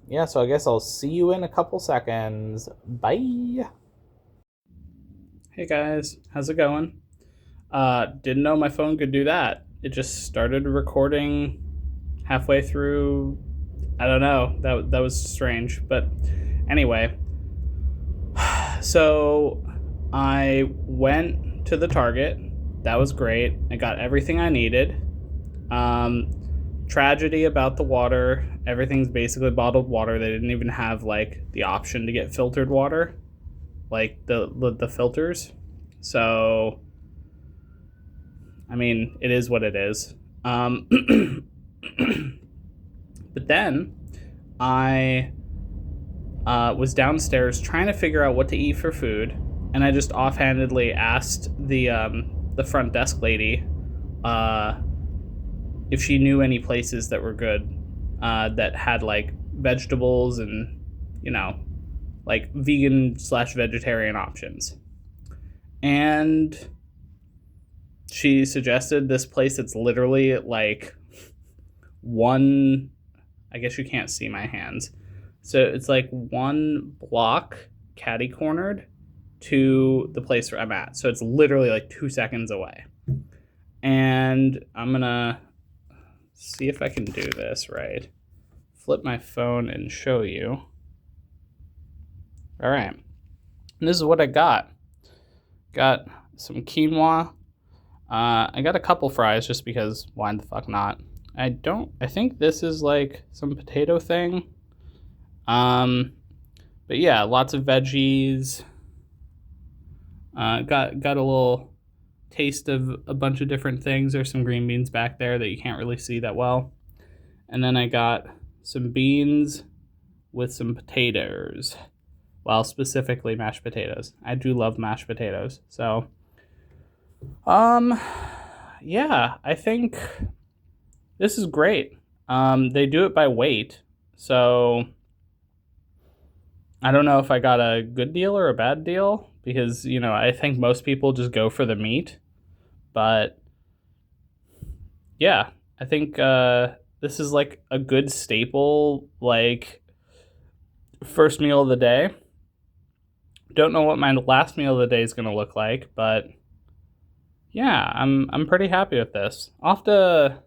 Yeah, so I guess I'll see you in a couple seconds. Bye. Hey guys, how's it going? Didn't know my phone could do that. It just started recording halfway through. I don't know. That was strange. But anyway, so I went to the Target. That was great. I got everything I needed. Tragedy about the water. Everything's basically bottled water. They didn't even have like the option to get filtered water, like the filters. So, I mean, it is what it is. But then I was downstairs trying to figure out what to eat for food, and I just offhandedly asked the front desk lady if she knew any places that were good that had like vegetables and, you know, like vegan/vegetarian options. And she suggested this place that's literally like one, I guess you can't see my hands. So it's like one block catty cornered to the place where I'm at. So it's literally like 2 seconds away. And I'm going to see if I can do this right. Flip my phone and show you. All right. And this is what I got. Got some quinoa. I got a couple fries just because why the fuck not? I think this is like some potato thing. But yeah, lots of veggies. Got a little taste of a bunch of different things. There's some green beans back there that you can't really see that well. And then I got some beans with some potatoes. Well, specifically mashed potatoes. I do love mashed potatoes. So, yeah, I think this is great. They do it by weight. So, I don't know if I got a good deal or a bad deal because, you know, I think most people just go for the meat. But, yeah, I think this is like a good staple, like, first meal of the day. Don't know what my last meal of the day is going to look like, but yeah, I'm pretty happy with this. I'll have to,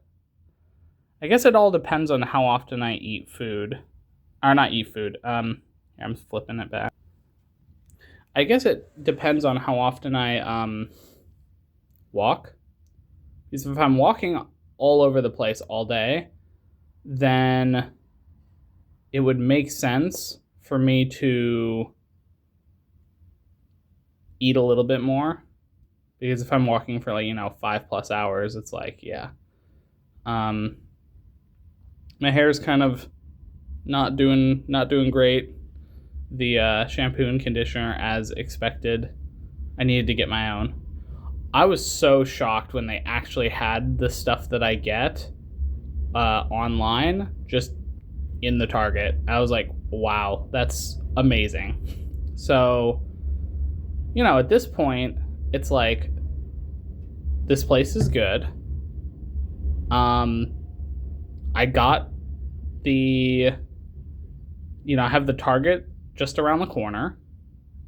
I guess it all depends on how often I eat food. Or not eat food. I'm flipping it back. I guess it depends on how often I walk. Because if I'm walking all over the place all day, then it would make sense for me to eat a little bit more, because if I'm walking for like, you know, 5+ hours, it's like, yeah. My hair's kind of not doing great. The shampoo and conditioner, as expected, I needed to get my own. I was so shocked when they actually had the stuff that I get online just in the Target. I was like, wow, that's amazing. So, you know, at this point, it's like, this place is good. I got the, you know, I have the Target just around the corner,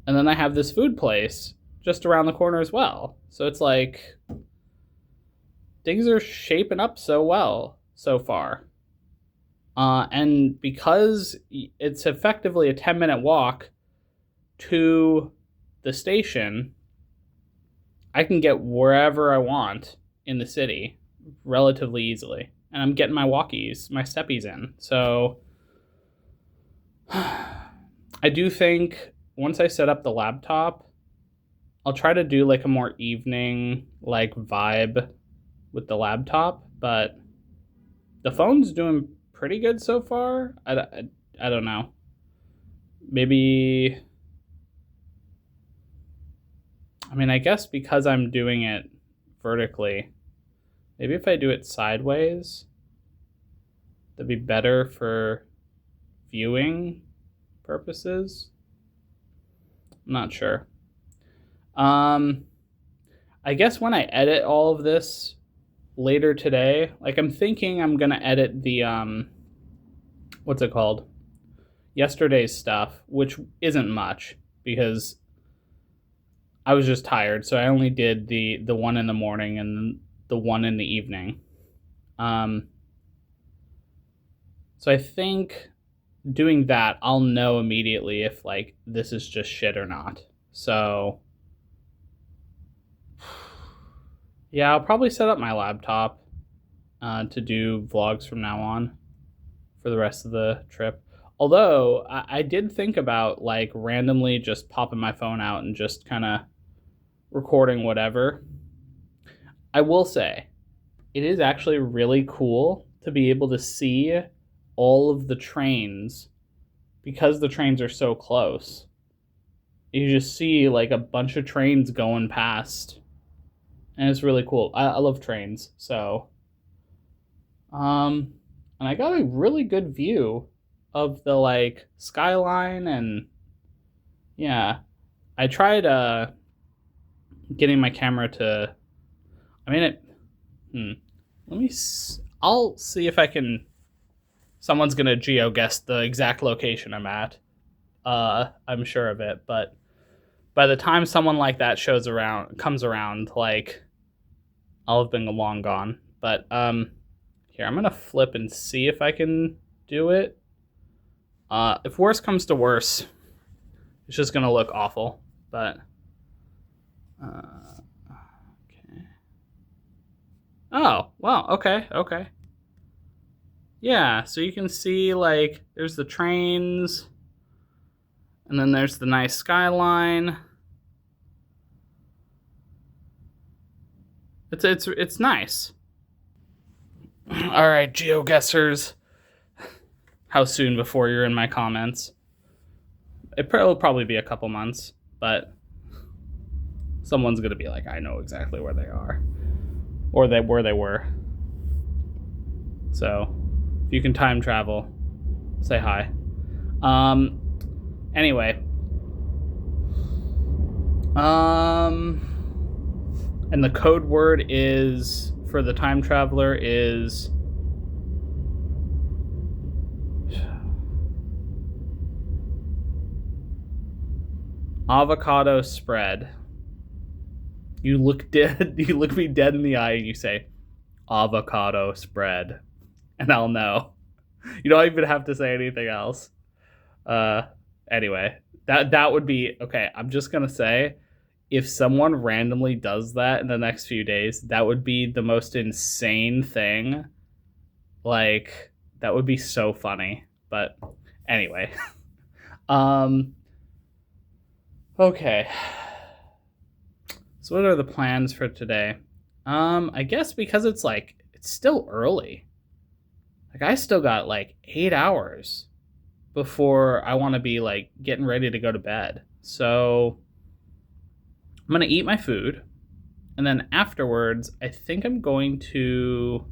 and then I have this food place just around the corner as well. So it's like, things are shaping up so well so far. And because it's effectively a 10-minute walk to the station, I can get wherever I want in the city relatively easily. And I'm getting my walkies, my steppies in. So I do think once I set up the laptop, I'll try to do like a more evening like vibe with the laptop, but the phone's doing pretty good so far. I don't know. Maybe, I mean, I guess because I'm doing it vertically, maybe if I do it sideways, that'd be better for viewing purposes. I'm not sure. I guess when I edit all of this later today, like I'm thinking I'm gonna edit the what's it called? Yesterday's stuff, which isn't much because I was just tired, so I only did the one in the morning and the one in the evening. Um, so I think doing that, I'll know immediately if like this is just shit or not. So yeah, I'll probably set up my laptop to do vlogs from now on for the rest of the trip. Although I did think about like randomly just popping my phone out and just kind of recording whatever. I will say, it is actually really cool to be able to see all of the trains because the trains are so close. You just see like a bunch of trains going past, and it's really cool. I love trains, so and I got a really good view of the like skyline, and yeah, I tried getting my camera to. I mean it. Let me. I'll see if I can. Someone's gonna geo guess the exact location I'm at. I'm sure of it, but by the time someone like that comes around, like I'll have been long gone. But here I'm gonna flip and see if I can do it. If worse comes to worse, it's just gonna look awful. But okay. Oh wow. Okay. Yeah. So you can see like there's the trains, and then there's the nice skyline. It's nice. All right, GeoGuessers. How soon before you're in my comments? It'll probably be a couple months, but someone's gonna be like, I know exactly where they are, or where they were. So, if you can time travel, say hi. Anyway. And the code word is for the time traveler is avocado spread. You look dead. You look me dead in the eye and you say avocado spread, and I'll know. You don't even have to say anything else. Anyway, that would be okay. I'm just gonna say, if someone randomly does that in the next few days, that would be the most insane thing. Like, that would be so funny. But anyway. Okay. So what are the plans for today? I guess because it's still early. Like, I still got like 8 hours before I want to be like getting ready to go to bed. So I'm going to eat my food, and then afterwards, I think I'm going to.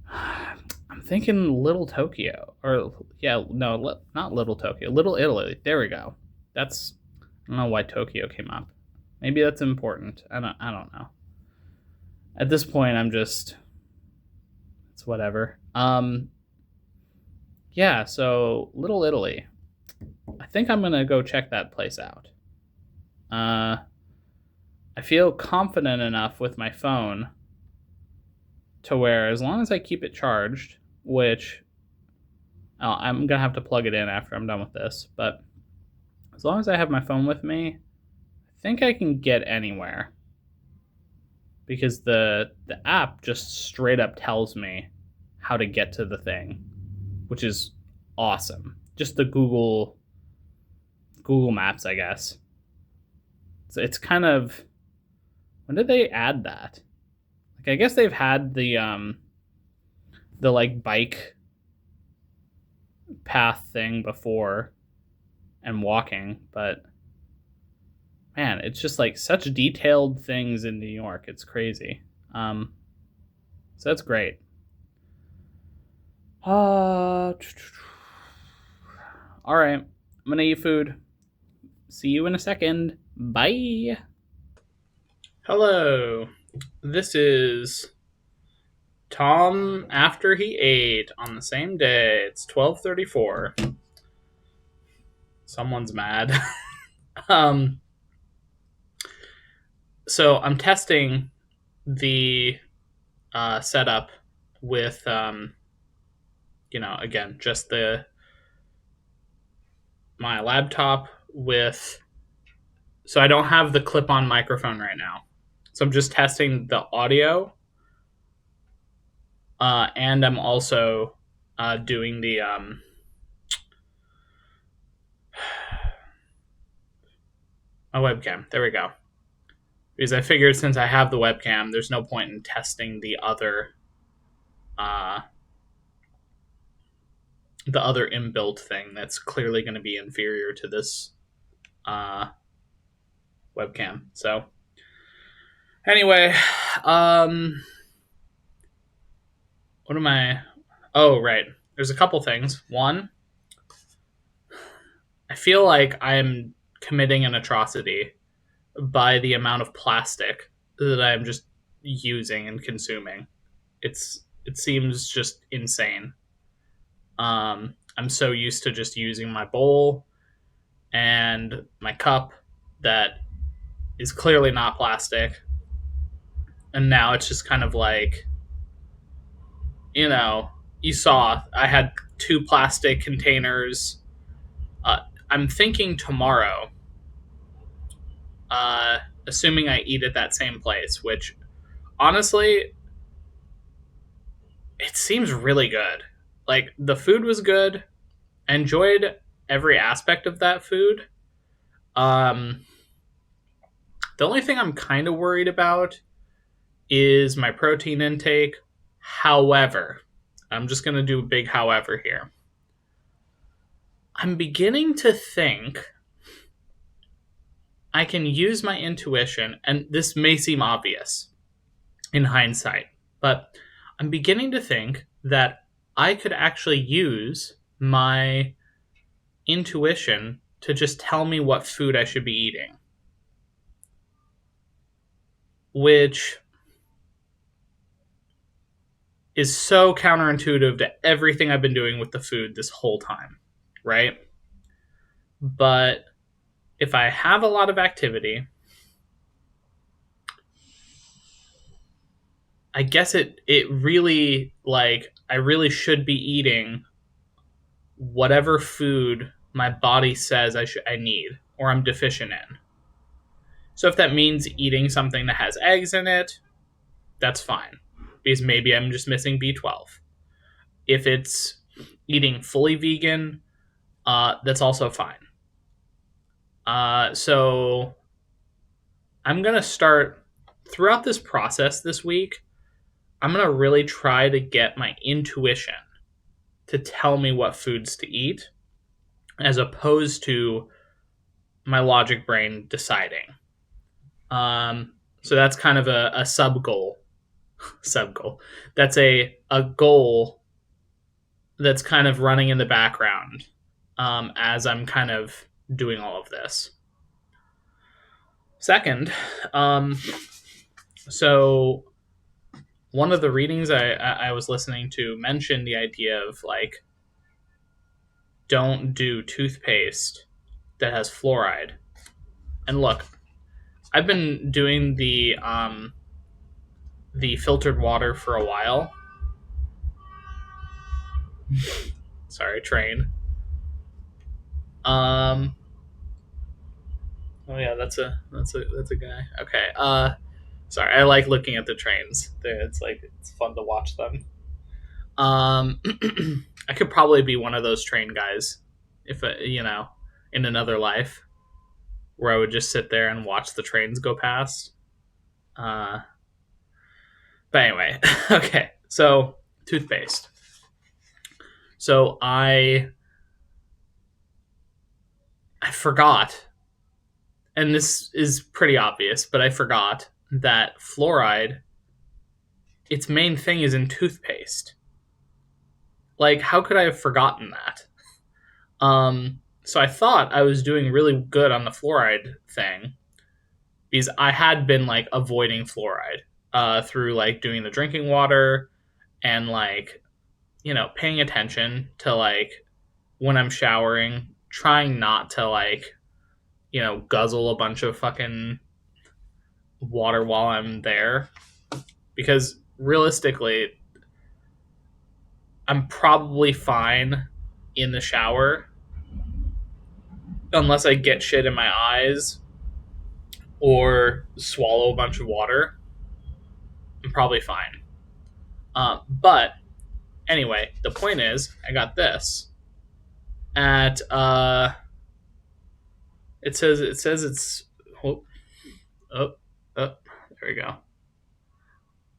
I'm thinking Little Tokyo. Not Little Tokyo. Little Italy. There we go. I don't know why Tokyo came up. Maybe that's important. I don't know. At this point, it's whatever. Yeah, so Little Italy. I think I'm going to go check that place out. I feel confident enough with my phone to where, as long as I keep it charged, which I'm going to have to plug it in after I'm done with this, but as long as I have my phone with me, I think I can get anywhere. Because the app just straight up tells me how to get to the thing, which is awesome. Just the Google Maps, I guess. So it's kind of, when did they add that? Like, I guess they've had the like bike path thing before and walking, but man, it's just like such detailed things in New York. It's crazy. So that's great. All right, I'm gonna eat food. See you in a second. Bye. Hello. This is Tom after he ate on the same day. It's 12:34. Someone's mad. um so I'm testing the setup with again, just the my laptop with so I don't have the clip-on microphone right now. So I'm just testing the audio, and I'm also doing the my webcam. There we go. Because I figured since I have the webcam, there's no point in testing uh, the other inbuilt thing that's clearly going to be inferior to this uh, webcam. So anyway, what am I? Oh, right. There's a couple things. One, I feel like I'm committing an atrocity by the amount of plastic that I'm just using and consuming. It seems just insane. I'm so used to just using my bowl and my cup that is clearly not plastic, and now it's just kind of like, you know, you saw I had two plastic containers. I'm thinking tomorrow, assuming I eat at that same place, which honestly, it seems really good. Like, the food was good. I enjoyed every aspect of that food. Um, the only thing I'm kind of worried about is my protein intake. However, I'm just going to do a big however here. I'm beginning to think I can use my intuition, and this may seem obvious in hindsight, but I'm beginning to think that I could actually use my intuition to just tell me what food I should be eating. Which is so counterintuitive to everything I've been doing with the food this whole time, right? But if I have a lot of activity, I guess it really, like, I really should be eating whatever food my body says I need or I'm deficient in. So if that means eating something that has eggs in it, that's fine, because maybe I'm just missing B12. If it's eating fully vegan, that's also fine. So I'm gonna start throughout this process this week. I'm gonna really try to get my intuition to tell me what foods to eat, as opposed to my logic brain deciding. So that's kind of a sub goal. Sub goal. That's a goal that's kind of running in the background, as I'm kind of doing all of this. Second, so one of the readings I was listening to mentioned the idea of, like, don't do toothpaste that has fluoride. And look, I've been doing the filtered water for a while. Sorry, train. Oh yeah, that's a guy. Okay. Sorry, I like looking at the trains. It's fun to watch them. I could probably be one of those train guys if in another life, where I would just sit there and watch the trains go past. But anyway, okay. So toothpaste. So I forgot, and this is pretty obvious, but I forgot that fluoride, its main thing is in toothpaste. Like, how could I have forgotten that? So I thought I was doing really good on the fluoride thing because I had been like avoiding fluoride through like doing the drinking water and like, paying attention to like when I'm showering, trying not to like, guzzle a bunch of fucking water while I'm there. Because realistically, I'm probably fine in the shower unless I get shit in my eyes or swallow a bunch of water. I'm probably fine. But anyway, the point is, I got this at it says it's oh oh, oh there we go.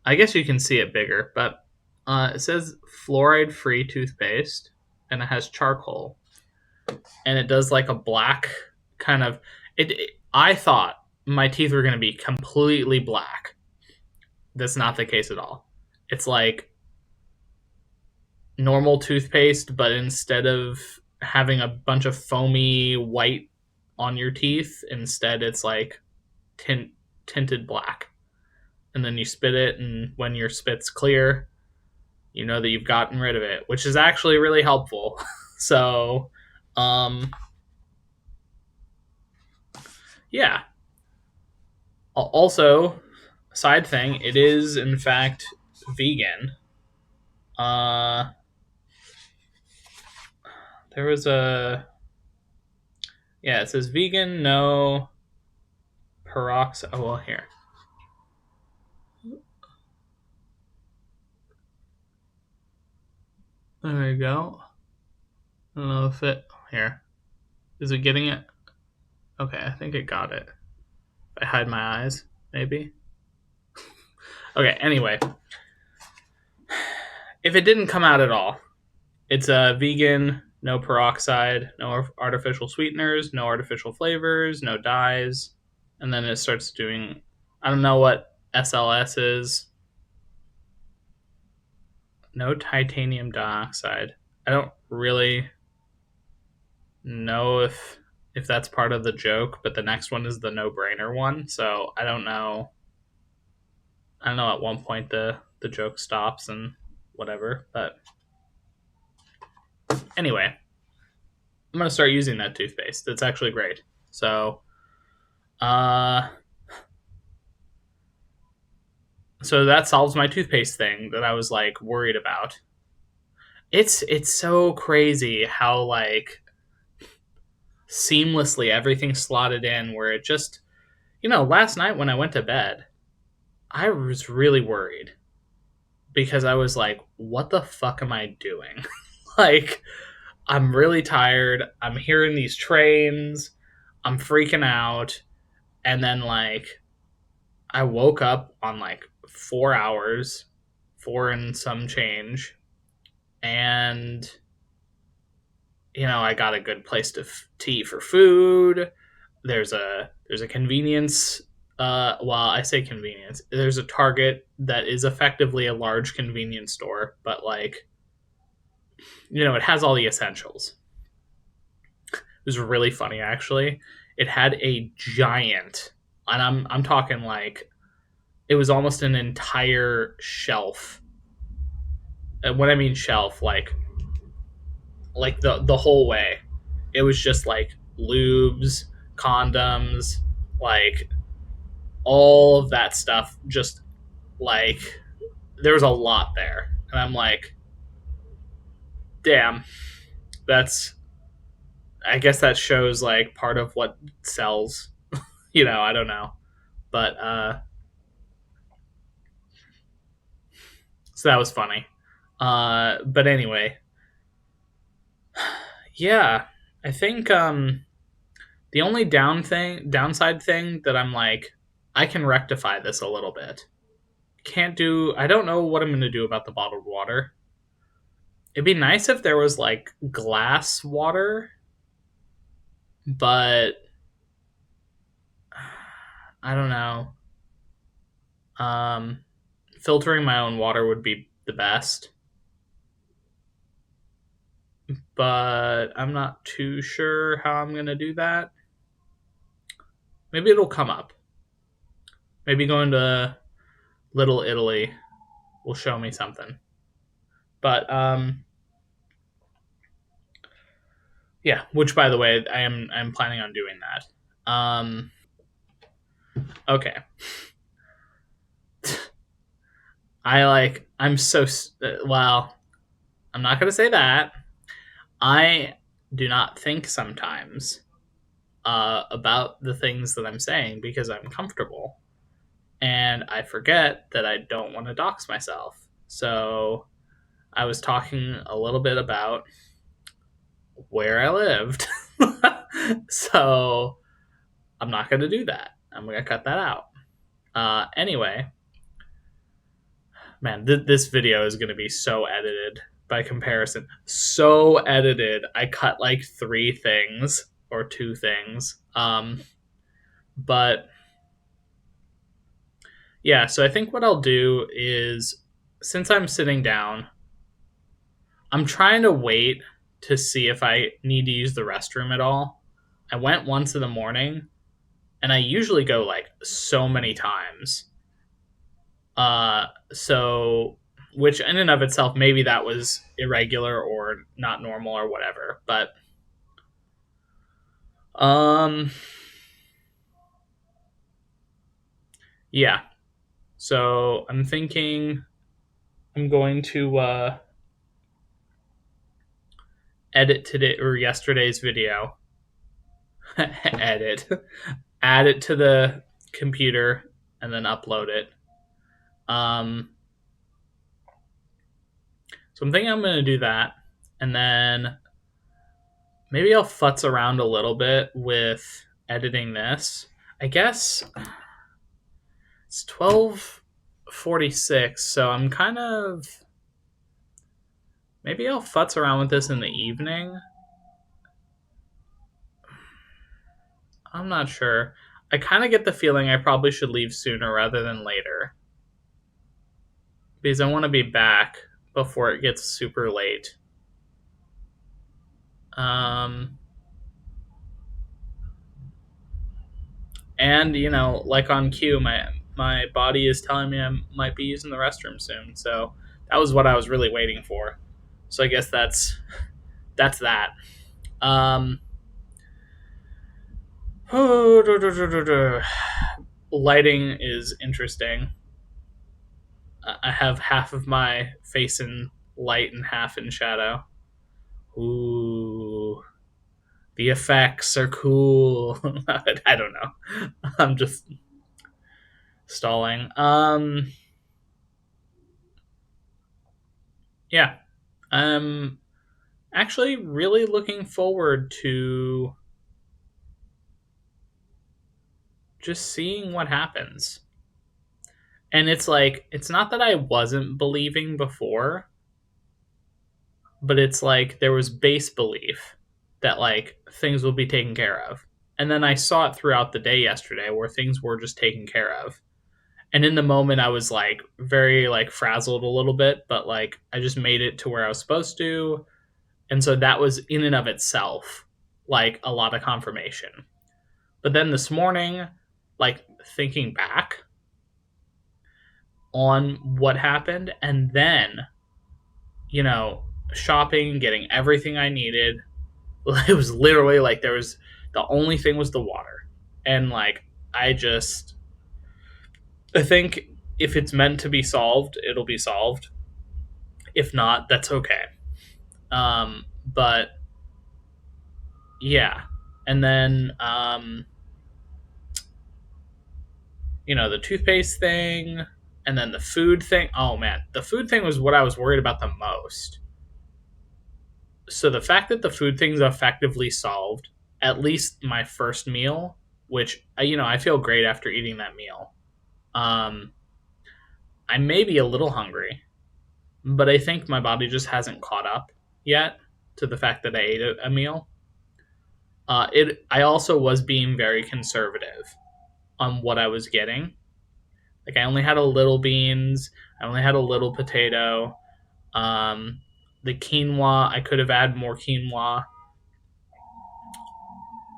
I guess you can see it bigger, but it says fluoride free toothpaste, and it has charcoal, and it does like a black kind of I thought my teeth were going to be completely black. That's not the case at all. It's like normal toothpaste, but instead of having a bunch of foamy white on your teeth, instead it's like tinted black. And then you spit it, and when your spit's clear, you know that you've gotten rid of it, which is actually really helpful. So, um, yeah. Also, side thing, it is in fact vegan. Uh, there was a yeah, it says vegan, no peroxide. Oh well, here. There we go. I don't know if it here. Is it getting it? Okay, I think it got it. If I hide my eyes, maybe. Okay, anyway. If it didn't come out at all, it's a vegan, no peroxide, no artificial sweeteners, no artificial flavors, no dyes. And then it starts doing, I don't know what SLS is. No titanium dioxide. I don't really know if that's part of the joke, but the next one is the no-brainer one. So I don't know. I don't know at one point the joke stops and whatever, but anyway, I'm gonna start using that toothpaste. It's actually great. So, uh, so that solves my toothpaste thing that I was like worried about. It's so crazy how like seamlessly everything slotted in. Where it just, last night when I went to bed, I was really worried because I was like, what the fuck am I doing? Like, I'm really tired. I'm hearing these trains. I'm freaking out. And then, like, I woke up on like 4 hours, four and some change. And, I got a good place to eat for food. There's a convenience. Well, I say convenience. There's a Target that is effectively a large convenience store, but like, it has all the essentials. It was really funny actually. It had a giant, and I'm talking like it was almost an entire shelf. And when I mean shelf, like the whole way, it was just like lubes, condoms, like all of that stuff. Just like there was a lot there, and I'm like, damn, that's. I guess that shows like part of what sells. I don't know, but so that was funny. But anyway, yeah, I think the only downside thing that I'm like, I can rectify this a little bit. Can't do. I don't know what I'm gonna do about the bottled water. It'd be nice if there was like glass water, but I don't know. Um, Filtering my own water would be the best. but I'm not too sure how I'm going to do that. Maybe it'll come up. Maybe going to Little Italy will show me something. But yeah, which by the way, I'm planning on doing that. Okay. I'm so well, I'm not going to say that. I do not think sometimes about the things that I'm saying because I'm comfortable. And I forget that I don't want to dox myself. So I was talking a little bit about where I lived. So I'm not going to do that. I'm going to cut that out. Anyway, man, this video is going to be so edited by comparison. So edited. I cut like 3 things or 2 things. But yeah, so I think what I'll do is, since I'm sitting down, I'm trying to wait to see if I need to use the restroom at all. I went once in the morning, and I usually go like so many times. So which in and of itself, maybe that was irregular or not normal or whatever. But um, yeah. So I'm thinking I'm going to edit today or yesterday's video. Edit, add it to the computer, and then upload it. So I'm thinking I'm going to do that, and then maybe I'll futz around a little bit with editing this. I guess it's 12:46, so I'm kind of, maybe I'll futz around with this in the evening. I'm not sure. I kind of get the feeling I probably should leave sooner rather than later, because I want to be back before it gets super late. And you know, like on cue, my body is telling me I might be using the restroom soon. So that was what I was really waiting for. So I guess that's that. Um, lighting is interesting. I have half of my face in light and half in shadow. Ooh, the effects are cool. I don't know. I'm just stalling. Yeah, I'm actually really looking forward to just seeing what happens. And it's like, it's not that I wasn't believing before, but it's like there was base belief that like things will be taken care of. And then I saw it throughout the day yesterday where things were just taken care of. And in the moment I was like very like frazzled a little bit, but like I just made it to where I was supposed to. And so that was in and of itself like a lot of confirmation. But then this morning, like thinking back on what happened, and then, you know, shopping, getting everything I needed. It was literally like there was, the only thing was the water. And like, I think if it's meant to be solved, it'll be solved. If not, that's okay. But yeah. And then, you know, the toothpaste thing, and then the food thing. Oh man, the food thing was what I was worried about the most. So the fact that the food thing's effectively solved, at least my first meal, which, you know, I feel great after eating that meal. I may be a little hungry, but I think my body just hasn't caught up yet to the fact that I ate a meal. I also was being very conservative on what I was getting. Like I only had a little beans, I only had a little potato. The quinoa, I could have added more quinoa.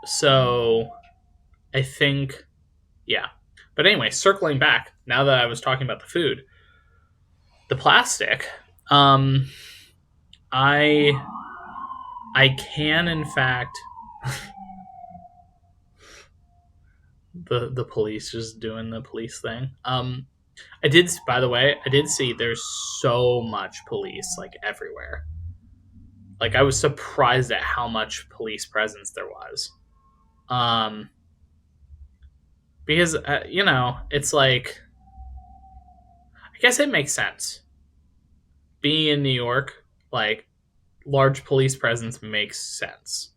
So I think, yeah. But anyway, circling back, now that I was talking about the food, the plastic, um, I I can in fact the police just doing the police thing. I did, by the way, I did see there's so much police like everywhere. Like I was surprised at how much police presence there was. Um, because it's like I guess it makes sense. Being in New York, like large police presence makes sense.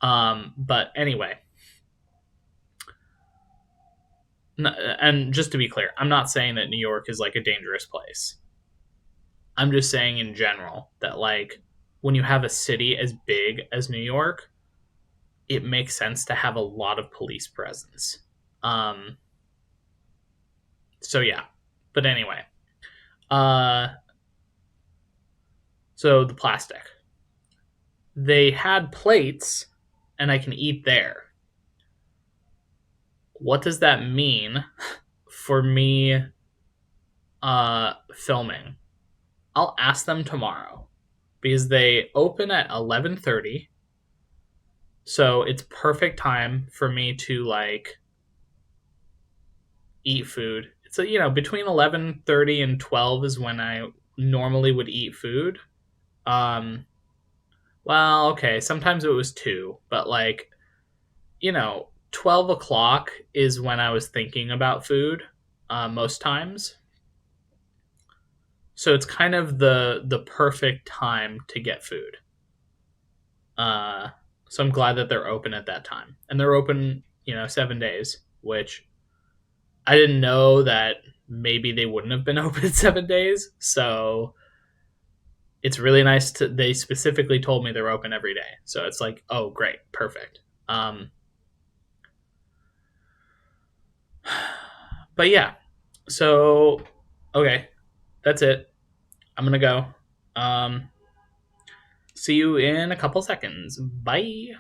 But anyway, and just to be clear, I'm not saying that New York is like a dangerous place. I'm just saying in general that like when you have a city as big as New York, it makes sense to have a lot of police presence. Um, so yeah, but anyway, uh, so the plastic. They had plates, and I can eat there. What does that mean for me filming? I'll ask them tomorrow because they open at 11:30. So it's perfect time for me to like eat food. It's between 11:30 and 12 is when I normally would eat food. Um well, okay, sometimes it was 2, but like 12 o'clock is when I was thinking about food most times. So it's kind of the perfect time to get food. Uh, so I'm glad that they're open at that time, and they're open 7 days, which I didn't know that maybe they wouldn't have been open 7 days. So it's really nice to. They specifically told me they're open every day, so it's like, oh, great, perfect. But yeah, so okay, that's it. I'm gonna go. See you in a couple seconds. Bye.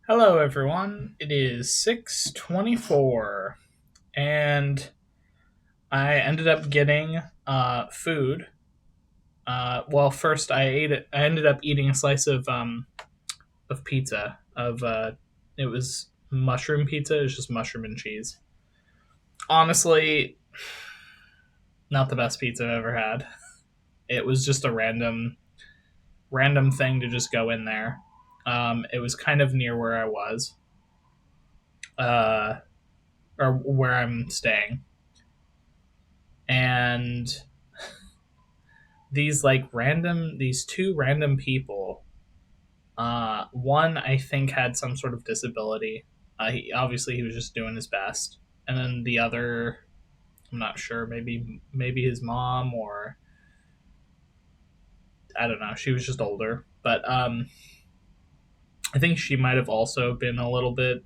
Hello, everyone. It is 6:24, and I ended up getting food. Well, first I ate it. I ended up eating a slice of pizza. It was mushroom pizza. It's just mushroom and cheese. Honestly, not the best pizza I've ever had. It was just a random thing to just go in there. It was kind of near where I was, uh, or where I'm staying, and these two random people. One I think had some sort of disability. He was just doing his best, and then the other, I'm not sure. Maybe his mom, or I don't know. She was just older, but I think she might have also been a little bit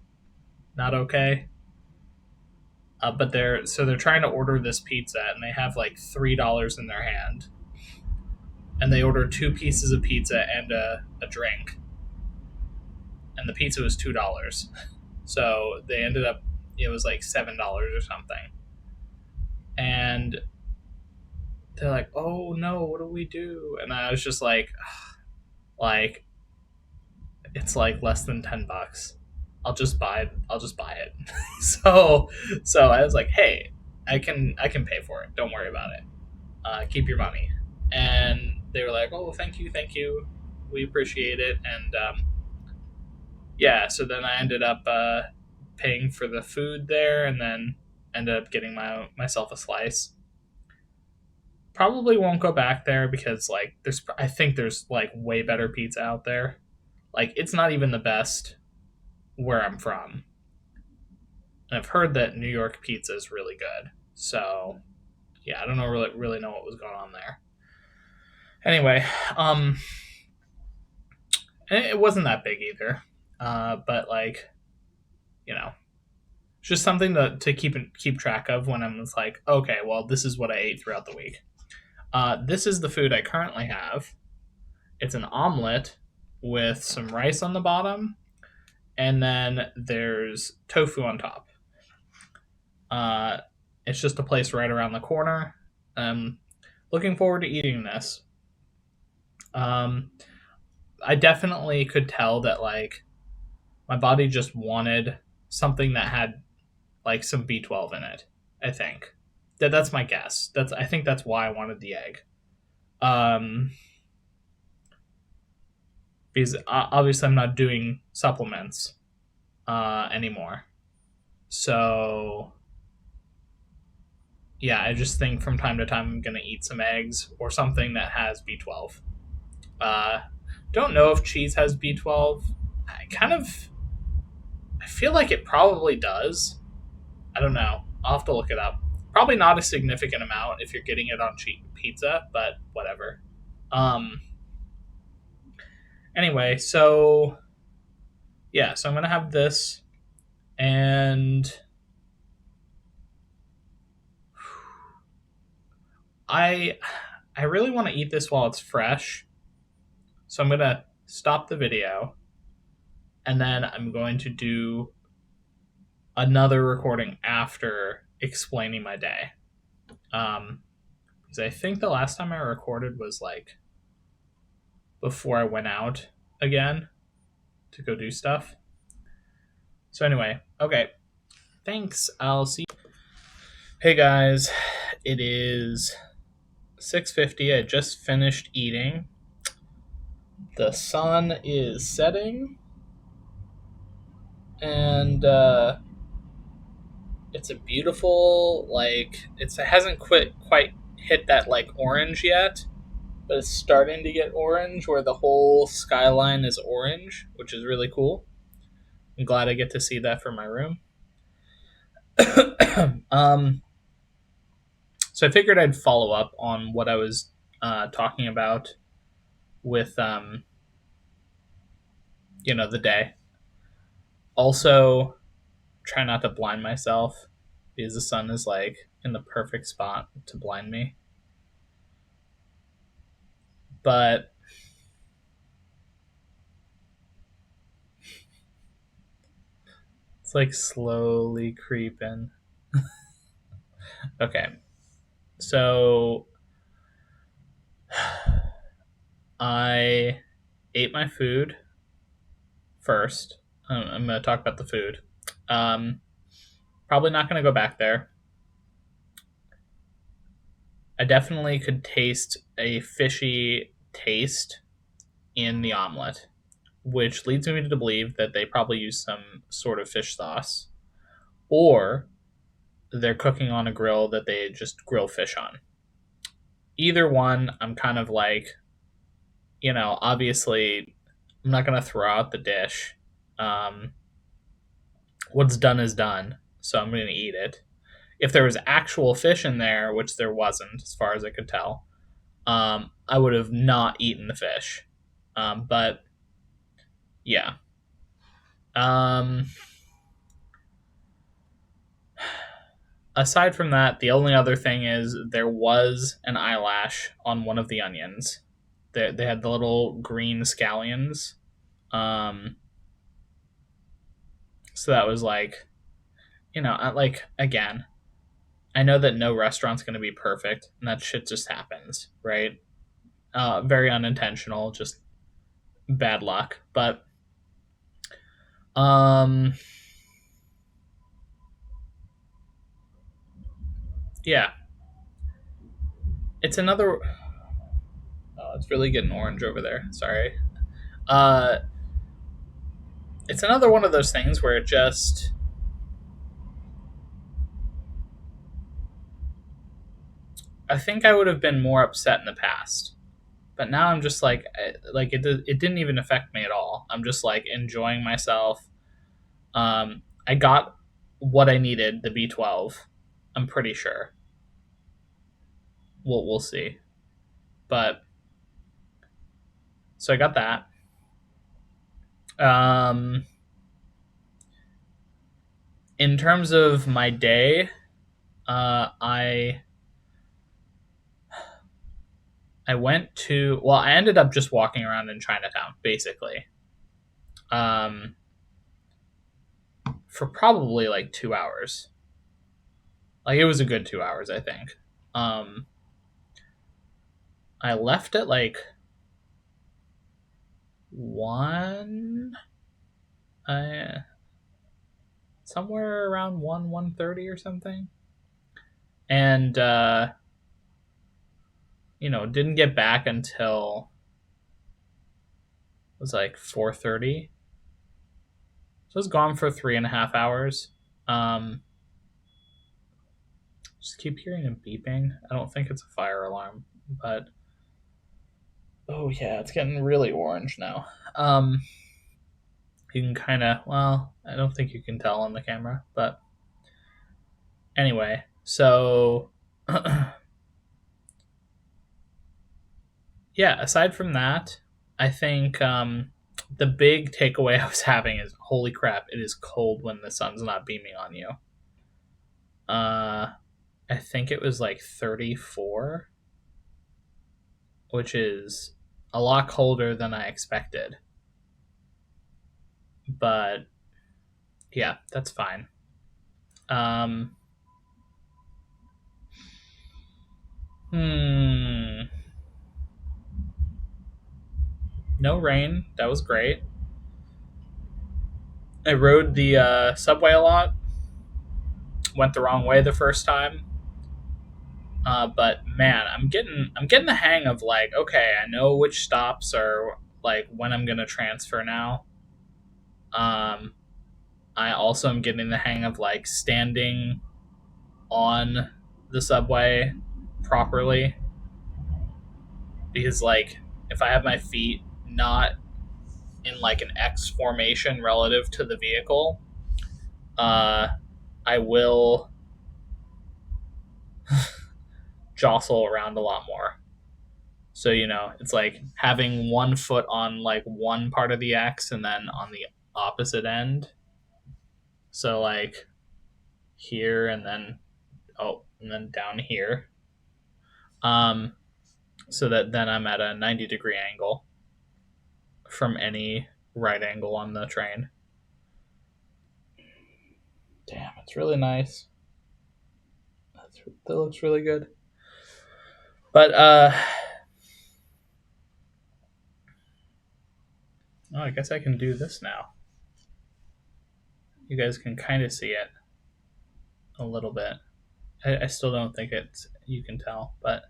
not okay. But they're trying to order this pizza, and they have like $3 in their hand, and they ordered 2 pieces of pizza and a drink, and the pizza was $2. So they ended up, it was like $7 or something, and they're like, "Oh no, what do we do?" And I was just like it's like less than $10. I'll just buy it. So I was like, "Hey, I can pay for it. Don't worry about it. Keep your money." And they were like, "Oh, thank you, we appreciate it." And yeah, so then I ended up paying for the food there, and then ended up getting myself a slice. Probably won't go back there because like I think there's like way better pizza out there. Like it's not even the best where I'm from. And I've heard that New York pizza is really good. So yeah, I don't know really know what was going on there. Anyway, it wasn't that big either. But like, it's just something to keep track of when I'm like, okay, well, this is what I ate throughout the week. This is the food I currently have. It's an omelet with some rice on the bottom, and then there's tofu on top. Uh, it's just a place right around the corner. Looking forward to eating this. Um, I definitely could tell that like my body just wanted something that had like some B12 in it. I think that's my guess. I think that's why I wanted the egg. Um, because obviously I'm not doing supplements anymore. So yeah, I just think from time to time I'm gonna eat some eggs or something that has B12. Uh, don't know if cheese has B12. I feel like it probably does. I don't know. I'll have to look it up. Probably not a significant amount if you're getting it on cheap pizza, but whatever. Um, anyway, so yeah, so I'm gonna have this, and I I really want to eat this while it's fresh, so I'm gonna stop the video, and then I'm going to do another recording after explaining my day. Because I think the last time I recorded was like before I went out again to go do stuff. So anyway, okay. Thanks. I'll see you. Hey guys, it is 6:50. I just finished eating. The sun is setting, and it's a beautiful it hasn't quite hit that like orange yet, but it's starting to get orange where the whole skyline is orange, which is really cool. I'm glad I get to see that from my room. um, so I figured I'd follow up on what I was talking about with the day. Also, try not to blind myself because the sun is like in the perfect spot to blind me. But it's like slowly creeping. Okay. So I ate my food first. I'm going to talk about the food. Probably not going to go back there. I definitely could taste a fishy taste in the omelet, which leads me to believe that they probably use some sort of fish sauce, or they're cooking on a grill that they just grill fish on. Either one, I'm kind of like, obviously, I'm not going to throw out the dish. Um, what's done is done, so I'm going to eat it. If there was actual fish in there, which there wasn't, as far as I could tell, I would have not eaten the fish. But yeah. Um, aside from that, the only other thing is there was an eyelash on one of the onions. They had the little green scallions. Um, so that was like, like again, I know that no restaurant's going to be perfect, and that shit just happens, right? Very unintentional, just bad luck. But um, yeah, it's another. Oh, it's really getting orange over there. Sorry. Uh, it's another one of those things where it just. I think I would have been more upset in the past, but now I'm just like it didn't even affect me at all. I'm just like enjoying myself. I got what I needed, the B12. I'm pretty sure. We'll see, but so I got that. Um, in terms of my day, I I ended up just walking around in Chinatown, basically, um, for probably like 2 hours. Like, it was a good 2 hours, I think. Um, I left at like one, uh, somewhere around 1:30 or something, and didn't get back until it was like 4:30. So I was gone for 3.5 hours. Um, just keep hearing a beeping. I don't think it's a fire alarm, but oh yeah, it's getting really orange now. Um, you can kind of, well, I don't think you can tell on the camera, but anyway, so yeah, aside from that, I think the big takeaway I was having is holy crap, it is cold when the sun's not beaming on you. I think it was like 34, which is a lot colder than I expected. But yeah, that's fine. Um, hmm. No rain. That was great. I rode the subway a lot. Went the wrong way the first time. But man, I'm getting the hang of, like, okay, I know which stops are like when I'm gonna transfer now. Um, I also am getting the hang of like standing on the subway properly, because like if I have my feet not in like an X formation relative to the vehicle, uh, I will jostle around a lot more. So, it's like having one foot on like one part of the X and then on the opposite end. So like here and then, oh, and then down here. Um so that then I'm at a 90-degree angle from any right angle on the train. Damn, it's really nice. That looks really good. But oh, I guess I can do this now. You guys can kind of see it a little bit. I still don't think it's you can tell, but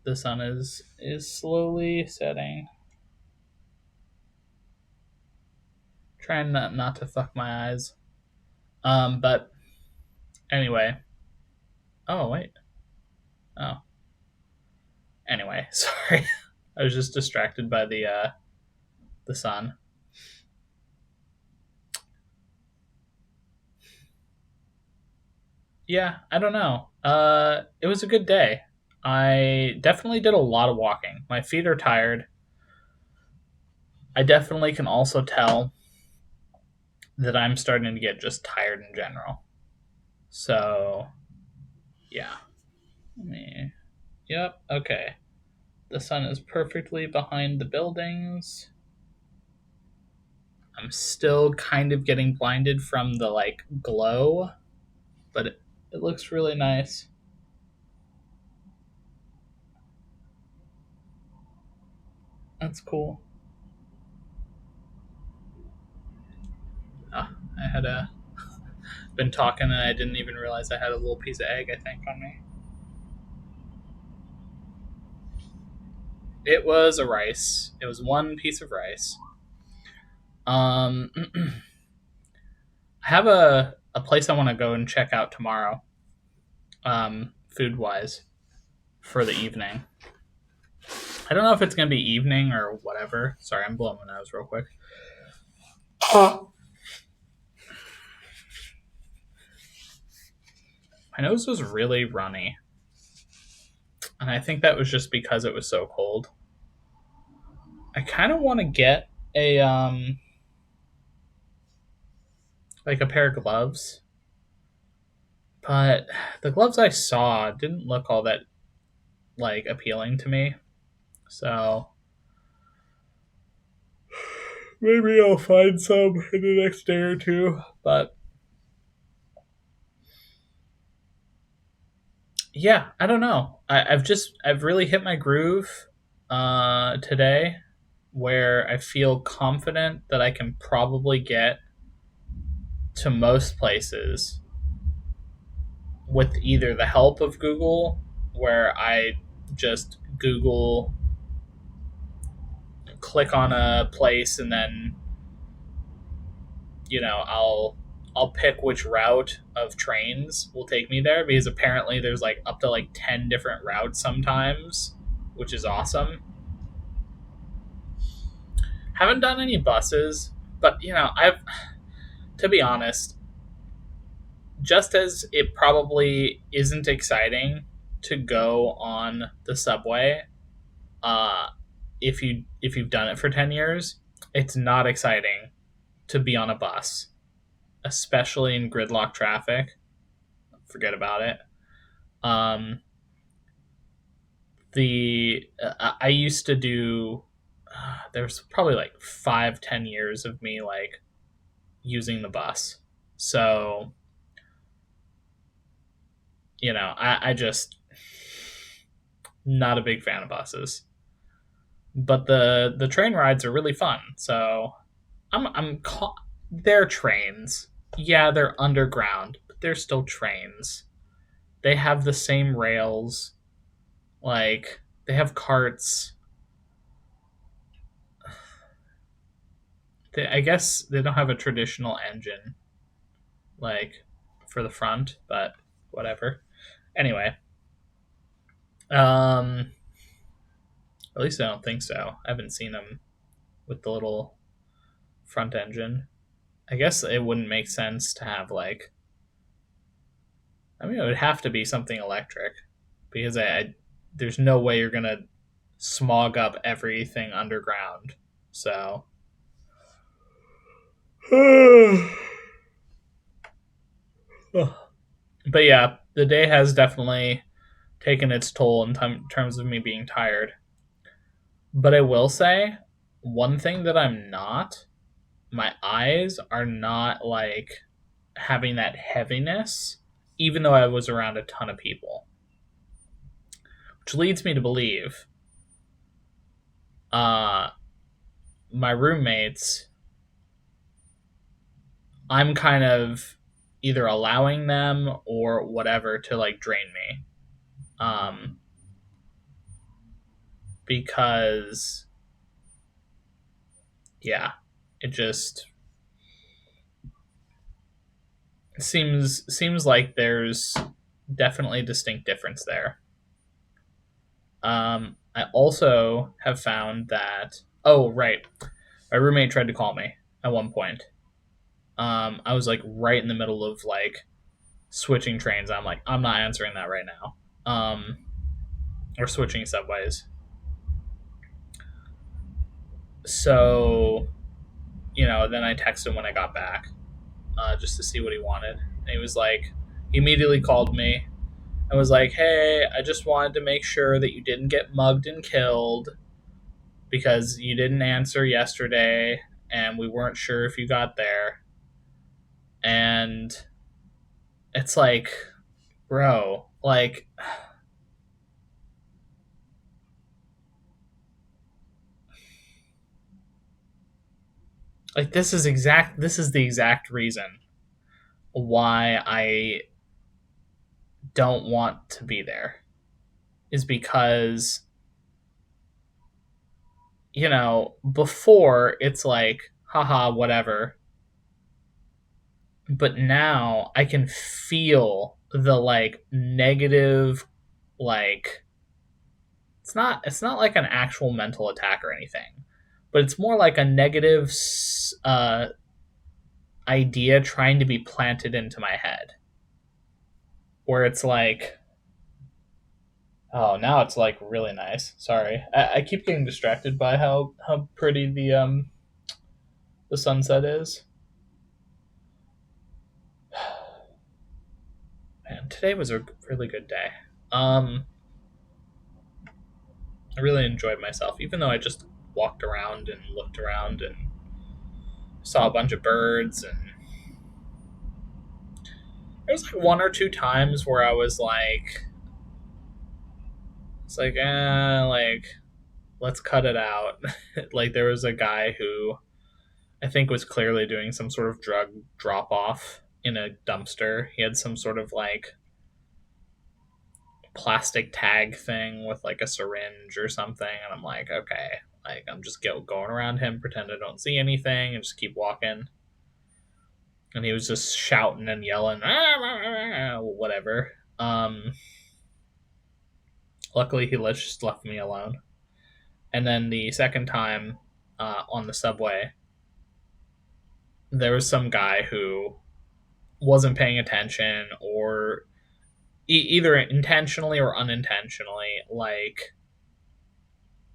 the sun is slowly setting. Trying not to fuck my eyes. But anyway. Oh wait. Oh. Anyway, sorry. I was just distracted by the sun. Yeah, I don't know. It was a good day. I definitely did a lot of walking. My feet are tired. I definitely can also tell that I'm starting to get just tired in general. So, yeah. Yep, okay. The sun is perfectly behind the buildings. I'm still kind of getting blinded from the like glow, but it looks really nice. That's cool. Oh, I had been talking and I didn't even realize I had a little piece of egg, I think, on me. It was a rice. It was one piece of rice. Um, I have a place I want to go and check out tomorrow, food wise, for the evening. I don't know if it's going to be evening or whatever. Sorry, I'm blowing my nose real quick. My nose was really runny. And I think that was just because it was so cold. I kind of want to get a like a pair of gloves, but the gloves I saw didn't look all that like appealing to me. So maybe I'll find some in the next day or two. But yeah, I don't know. I've really hit my groove today, where I feel confident that I can probably get to most places with either the help of Google, where I just Google, click on a place, and then I'll pick which route of trains will take me there, because apparently there's like up to like 10 different routes sometimes, which is awesome. Haven't done any buses, but I've to be honest, just as it probably isn't exciting to go on the subway, uh, if you've done it for 10 years, it's not exciting to be on a bus, especially in gridlock traffic. Forget about it. Um, the I used to do. There's probably like 5-10 years of me like using the bus, so I just not a big fan of buses. But the train rides are really fun. So they're trains. Yeah, they're underground, but they're still trains. They have the same rails. Like, they have carts. I guess they don't have a traditional engine, like, for the front, but whatever. Anyway, um, at least I don't think so. I haven't seen them with the little front engine. I guess it wouldn't make sense to have like. I mean, it would have to be something electric, because there's no way you're gonna smog up everything underground. So, but yeah, the day has definitely taken its toll in terms of me being tired. But I will say, one thing that I'm not, my eyes are not like having that heaviness, even though I was around a ton of people, which leads me to believe uh, my roommates, I'm kind of either allowing them or whatever to like drain me. Um, because yeah, it just seems like there's definitely a distinct difference there. I also have found that, oh right, my roommate tried to call me at one point. I was like right in the middle of like switching trains. I'm like, I'm not answering that right now. Or switching subways. So, then I texted him when I got back, just to see what he wanted. And he was like, he immediately called me and was like, hey, I just wanted to make sure that you didn't get mugged and killed because you didn't answer yesterday and we weren't sure if you got there. And it's like, bro, like this is the exact reason why I don't want to be there, is because before it's like, haha, whatever. But now I can feel the like negative, like, it's not like an actual mental attack or anything, but it's more like a negative idea trying to be planted into my head, where it's like, oh, now it's like really nice. Sorry, I keep getting distracted by how pretty the sunset is. Man, today was a really good day. Um, I really enjoyed myself, even though I just walked around and looked around and saw a bunch of birds. And there was like one or two times where I was like, it's like, like let's cut it out. Like there was a guy who I think was clearly doing some sort of drug drop off in a dumpster. He had some sort of like plastic tag thing with like a syringe or something, and I'm like, okay, like I'm just going around him, pretend I don't see anything, and just keep walking. And he was just shouting and yelling, whatever. Luckily, he just left me alone. And then the second time on the subway, there was some guy who wasn't paying attention or either intentionally or unintentionally, like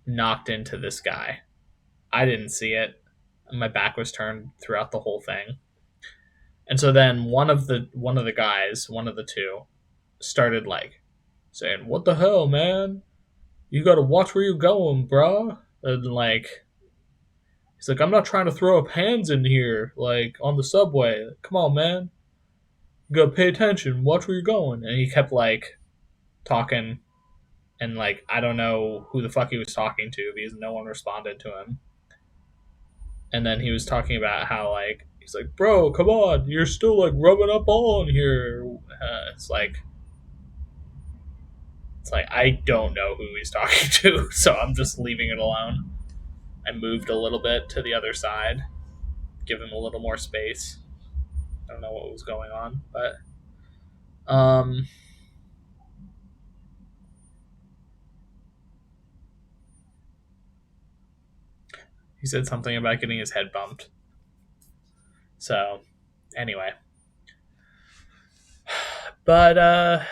knocked into this guy. I didn't see it. My back was turned throughout the whole thing. And so then one of the guys, one of the two, started like saying, "What the hell, man? You gotta watch where you're going, bruh." And like he's like, "I'm not trying to throw up hands in here, like on the subway. Come on, man. You gotta pay attention, watch where you're going." And he kept like talking, and like I don't know who the fuck he was talking to because no one responded to him. And then he was talking about how like he's like, "Bro, come on, you're still like rubbing up on here." It's like I don't know who he's talking to, so I'm just leaving it alone. I moved a little bit to the other side, give him a little more space. I don't know what was going on, but um, he said something about getting his head bumped. So anyway, but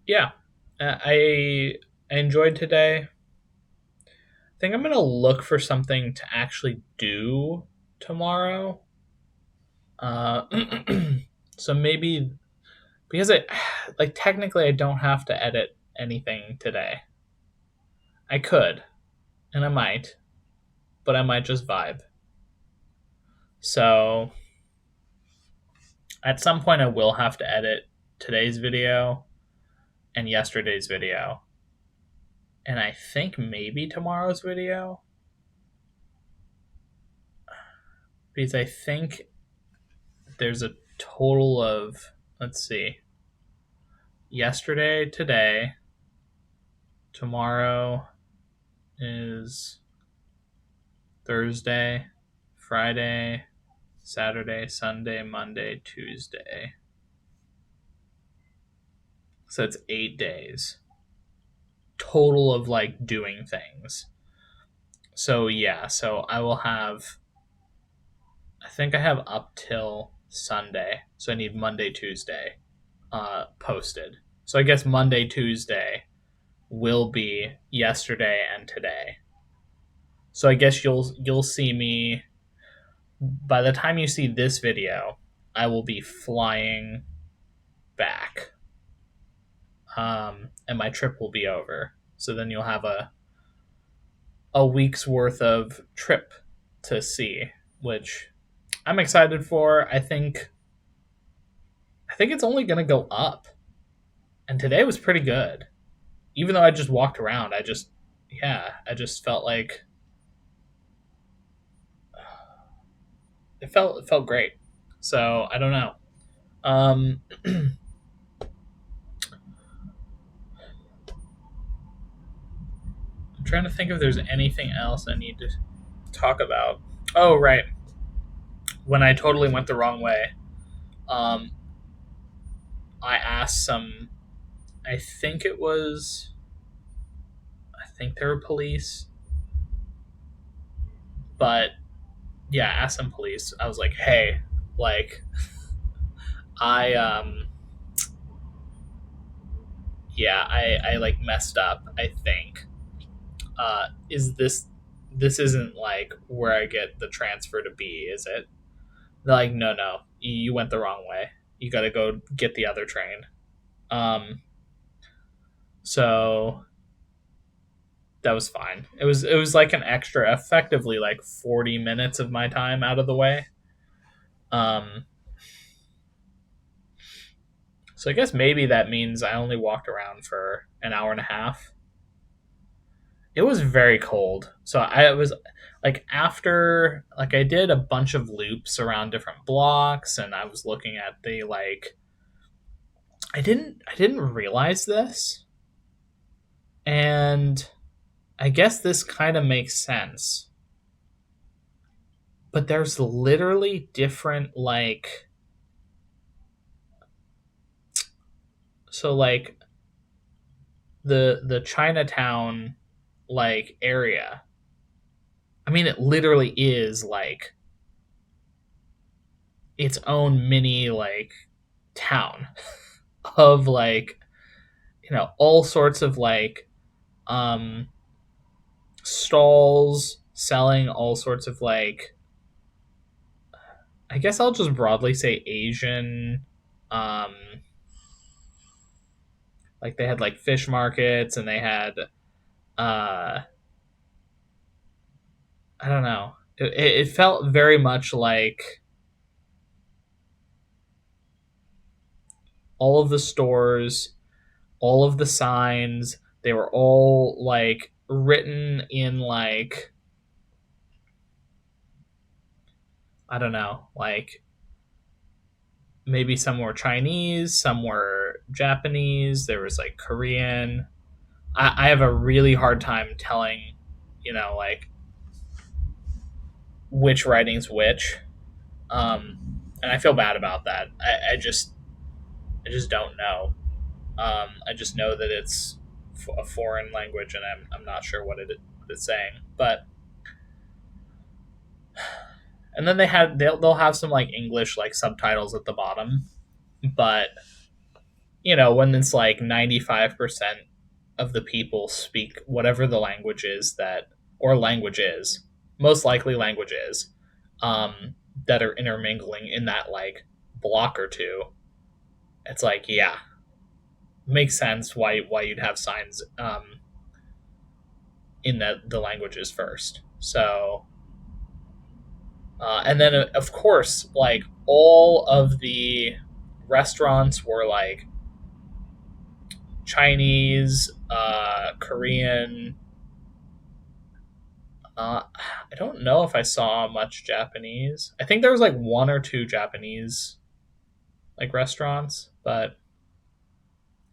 yeah, I enjoyed today. I think I'm gonna look for something to actually do tomorrow. Uh, so maybe because I like technically I don't have to edit anything today. I could, and I might, but I might just vibe. So at some point I will have to edit today's video and yesterday's video. And I think maybe tomorrow's video. Because I think there's a total of, let's see, yesterday, today, tomorrow is Thursday, Friday, Saturday, Sunday, Monday, Tuesday. So it's 8 days total of like doing things. So yeah, so I will have, I think I have up till Sunday. So I need Monday, Tuesday posted. So I guess Monday, Tuesday will be yesterday and today. So I guess you'll see me by the time you see this video, I will be flying back. And my trip will be over. So then you'll have a week's worth of trip to see, which I'm excited for. I think it's only going to go up. And today was pretty good. Even though I just walked around, I just felt like it felt great. So, I don't know. I'm trying to think if there's anything else I need to talk about. Oh, right. When I totally went the wrong way, um, I asked some. I think it was. I think they were police, but yeah, I asked some police. I was like, "Hey, like, I yeah, I like messed up. I think. Is this isn't like where I get the transfer to be? Is it?" They're like, "No, no, you went the wrong way. You got to go get the other train." Um, so that was fine. It was like an extra, effectively like 40 minutes of my time out of the way. Um, so I guess maybe that means I only walked around for an hour and a half. It was very cold, so I was like, after like I did a bunch of loops around different blocks, and I was looking at the like, I didn't realize this, and I guess this kind of makes sense. But there's literally different like, so like the Chinatown like area. I mean, it literally is like its own mini like town of like, all sorts of like um stalls selling all sorts of like, I guess I'll just broadly say Asian, um like they had like fish markets, and they had uh I don't know. It felt very much like all of the stores, all of the signs, they were all like written in like, I don't know, like maybe some were Chinese, some were Japanese, there was like Korean. I have a really hard time telling, like which writing's which. And I feel bad about that. I just don't know. I just know that it's a foreign language, and I'm not sure what it's saying. But and then they'll have some like English like subtitles at the bottom, but when it's like 95% of the people speak whatever the language is that, or language is, most likely language is, that are intermingling in that like block or two. It's like, yeah, makes sense why you'd have signs in the languages first. So, and then of course, like all of the restaurants were like Chinese, Korean. I don't know if I saw much Japanese. I think there was like one or two Japanese like restaurants, but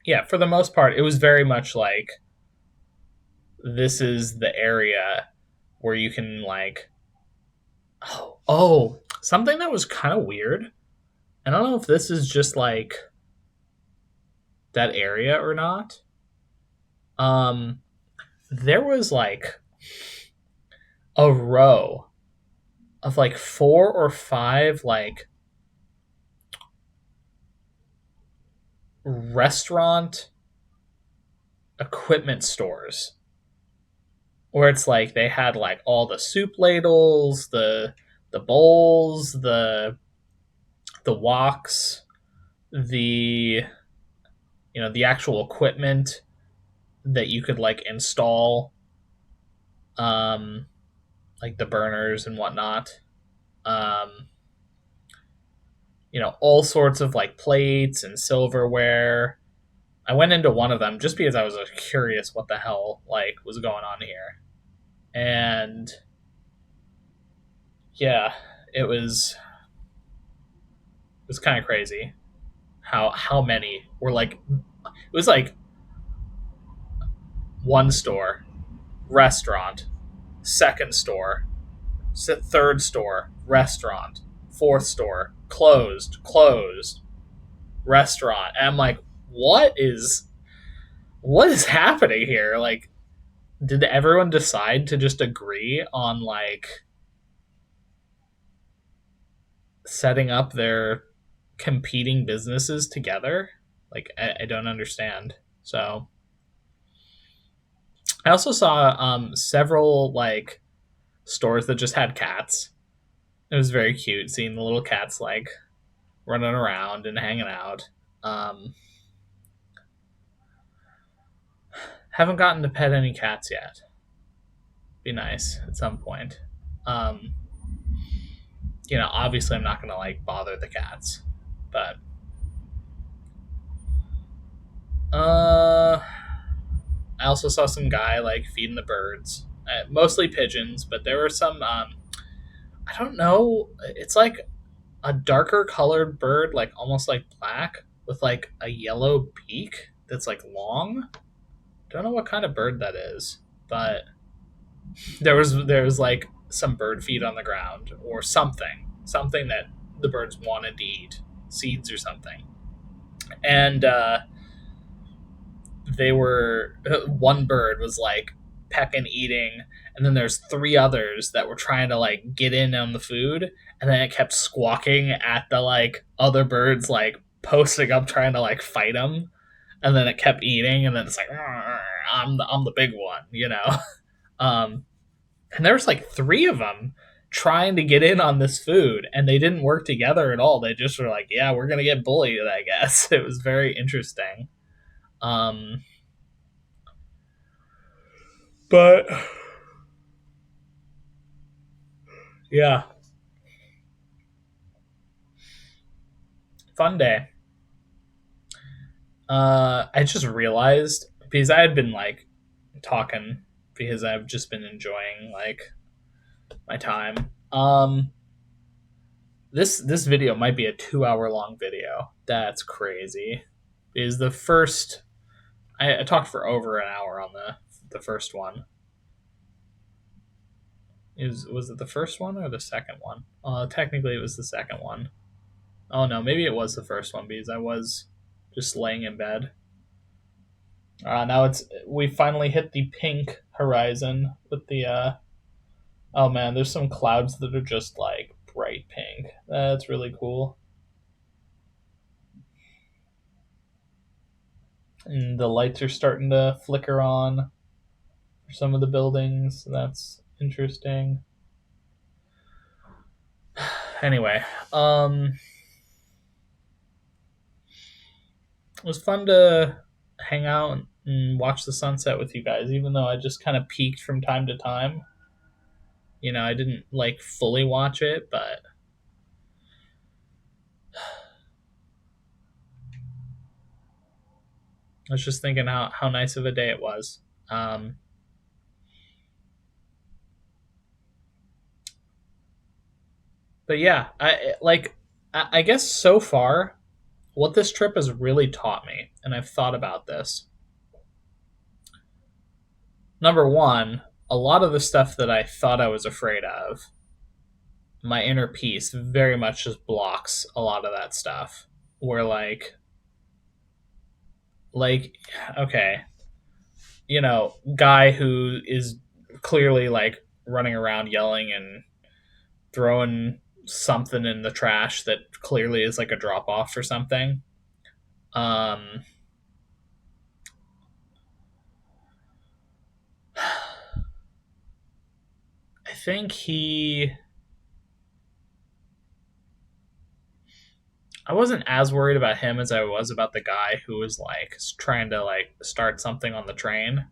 yeah, for the most part, it was very much like, this is the area where you can like, oh, something that was kind of weird. I don't know if this is just like that area or not. Um, there was like a row of like four or five like restaurant equipment stores, where it's like they had like all the soup ladles, the bowls, the woks, the the actual equipment that you could like install, um like the burners and whatnot. um all sorts of like plates and silverware. I went into one of them just because I was curious what the hell like was going on here. And yeah, it was kind of crazy how many were like, it was like one store, restaurant, second store, third store, restaurant, fourth store, closed, restaurant. And I'm like, what is happening here? Like, did everyone decide to just agree on like setting up their competing businesses together? Like, I don't understand. So I also saw several like stores that just had cats. It was very cute seeing the little cats like running around and hanging out. Um, Haven't gotten to pet any cats yet. Be nice at some point. Um, obviously I'm not gonna like bother the cats, but I also saw some guy like feeding the birds, mostly pigeons, but there were some. I don't know. It's like a darker colored bird, like almost like black, with like a yellow beak that's like long. Don't know what kind of bird that is, but there was like some bird feed on the ground or something that the birds wanted to eat, seeds or something, and they were one bird was like pecking eating, and then there's three others that were trying to like get in on the food, and then it kept squawking at the like other birds like posting up trying to like fight them, and then it kept eating, and then it's like I'm the big one. um and there was like three of them trying to get in on this food, and they didn't work together at all. They just were like, yeah, we're gonna get bullied, I guess. It was very interesting. um but yeah, fun day. I just realized because I had been like talking because I've just been enjoying like my time. This video might be a 2 hour long video. That's crazy. Is the first I talked for over an hour on the first one. Was it the first one or the second one? Technically it was the second one. Oh no, maybe it was the first one because I was just laying in bed. Now we finally hit the pink horizon with the oh man, there's some clouds that are just like bright pink. That's really cool. And the lights are starting to flicker on for some of the buildings. So that's interesting. Anyway, it was fun to hang out and watch the sunset with you guys, even though I just kind of peeked from time to time. I didn't like fully watch it, but I was just thinking how nice of a day it was. Um, but yeah, I guess so far, what this trip has really taught me, and I've thought about this. Number one, a lot of the stuff that I thought I was afraid of, my inner peace very much just blocks a lot of that stuff. Where like okay, guy who is clearly like running around yelling and throwing something in the trash that clearly is like a drop off or something. um I think I wasn't as worried about him as I was about the guy who was like trying to like start something on the train.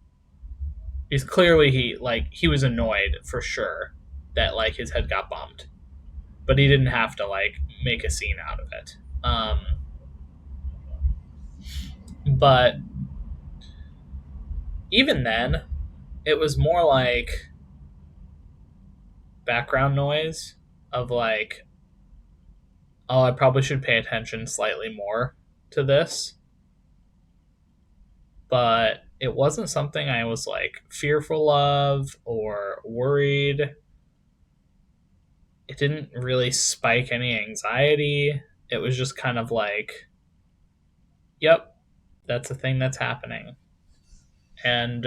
He's clearly he was annoyed for sure that like his head got bumped, but he didn't have to like make a scene out of it. But even then, it was more like background noise of like, oh, I probably should pay attention slightly more to this. But it wasn't something I was like fearful of or worried. It didn't really spike any anxiety. It was just kind of like, yep, that's a thing that's happening. And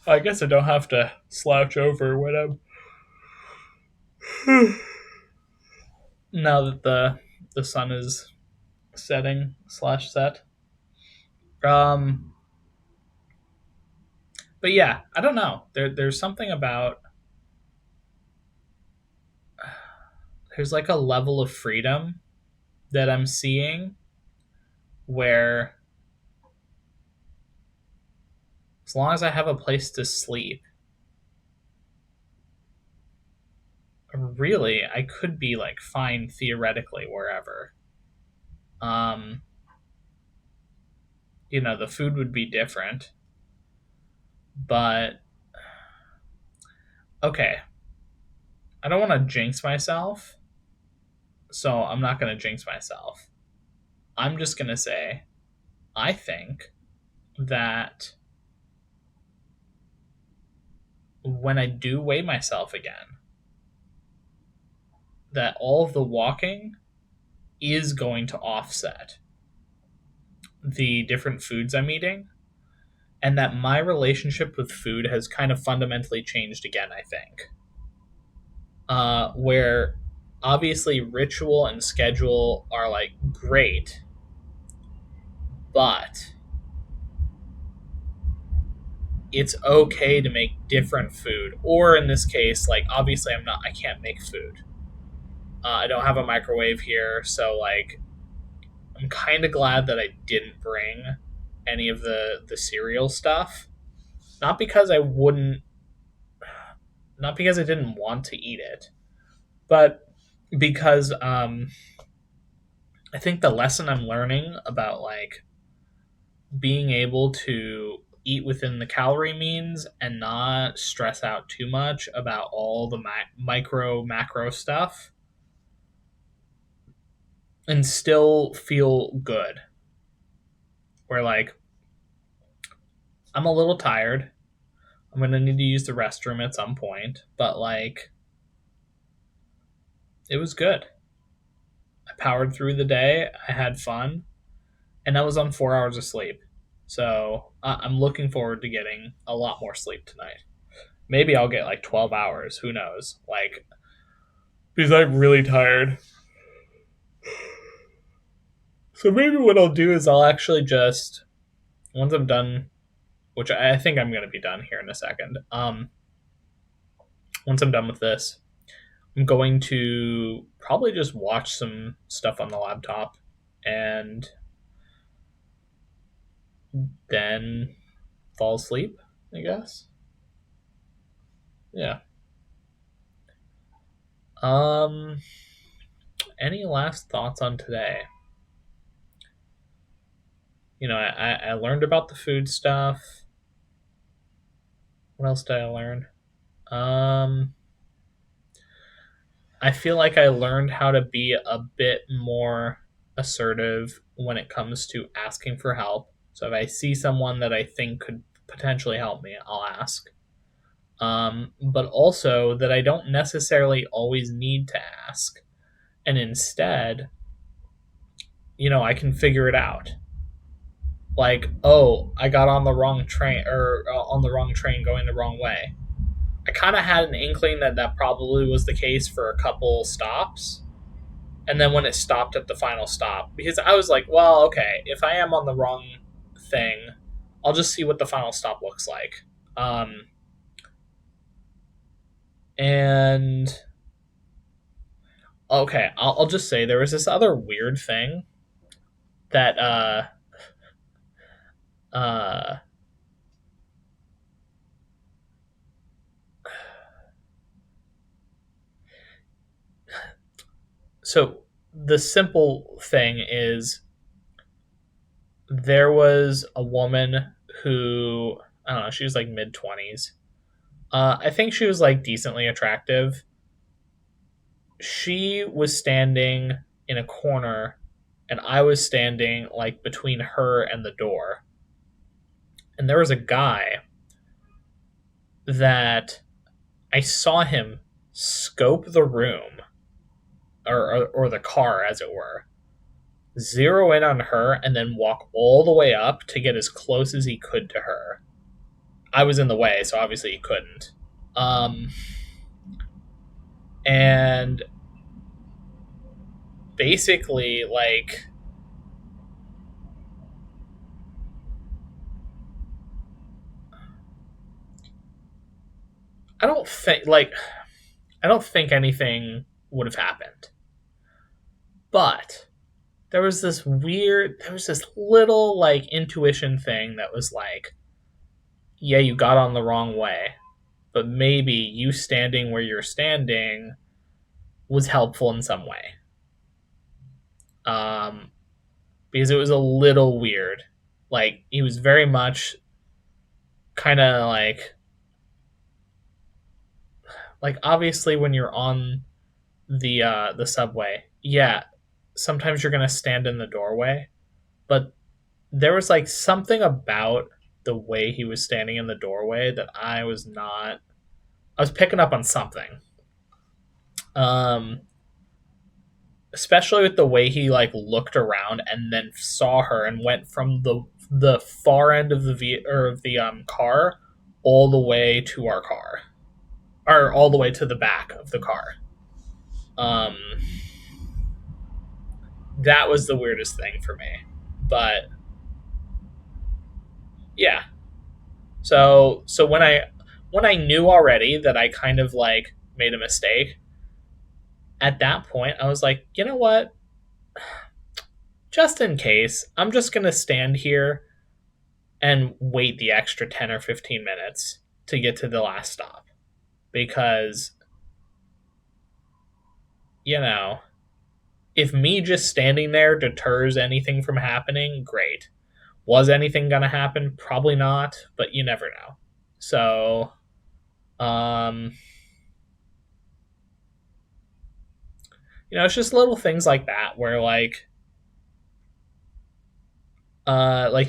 I guess I don't have to slouch over when I'm now that the sun is setting slash set. Um, but yeah, I don't know. There's something about there's like a level of freedom that I'm seeing where As long as I have a place to sleep, really, I could be like fine theoretically wherever. Um, the food would be different, but okay, I don't want to jinx myself, so I'm not going to jinx myself. I'm just going to say, I think that when I do weigh myself again, that all of the walking is going to offset the different foods I'm eating, and that my relationship with food has kind of fundamentally changed again, I think. Where obviously ritual and schedule are like great, but it's okay to make different food. Or in this case, like obviously I can't make food. I don't have a microwave here, so like I'm kind of glad that I didn't bring any of the cereal stuff. Not because I wouldn't, not because I didn't want to eat it, but because I think the lesson I'm learning about like being able to eat within the calorie means and not stress out too much about all the micro macro stuff and still feel good. Where like I'm a little tired. I'm going to need to use the restroom at some point, but like it was good. I powered through the day. I had fun, and I was on 4 hours of sleep. So I'm looking forward to getting a lot more sleep tonight. Maybe I'll get like 12 hours. Who knows? Like, because I'm really tired. So maybe what I'll do is I'll actually just, once I'm done, which I think I'm going to be done here in a second. Once I'm done with this, I'm going to probably just watch some stuff on the laptop and then fall asleep, I guess. Yeah. Um, any last thoughts on today? I learned about the food stuff. What else did I learn? Um, I feel like I learned how to be a bit more assertive when it comes to asking for help. So if I see someone that I think could potentially help me, I'll ask. But also that I don't necessarily always need to ask. And instead, I can figure it out. Like, oh, I got on the wrong train or on the wrong train going the wrong way. I kind of had an inkling that that probably was the case for a couple stops. And then when it stopped at the final stop, because I was like, well, okay, if I am on the wrong thing, I'll just see what the final stop looks like. And okay, I'll just say there was this other weird thing that uh so the simple thing is there was a woman who, I don't know, she was like mid 20s. I think she was like decently attractive. She was standing in a corner and I was standing like between her and the door. And there was a guy that I saw him scope the room or the car, as it were, zero in on her, and then walk all the way up to get as close as he could to her. I was in the way, so obviously he couldn't. Um, and basically, like, I don't think like I don't think anything would have happened, but there was this little like intuition thing that was like, yeah, you got on the wrong way, but maybe you standing where you're standing was helpful in some way. Um, because it was a little weird. Like he was very much kind of like obviously when you're on the subway, yeah, sometimes you're gonna stand in the doorway, but there was like something about the way he was standing in the doorway that I was not. I was picking up on something. Um, Especially with the way he like looked around and then saw her and went from the far end of the car all the way to our car, or all the way to the back of the car. Um, that was the weirdest thing for me. But yeah, so when I knew already that I kind of like made a mistake, at that point I was like, you know what? Just in case, I'm just gonna stand here and wait the extra 10 or 15 minutes to get to the last stop because you know, if me just standing there deters anything from happening, great. Was anything going to happen? Probably not, but you never know. So, um, it's just little things like that where like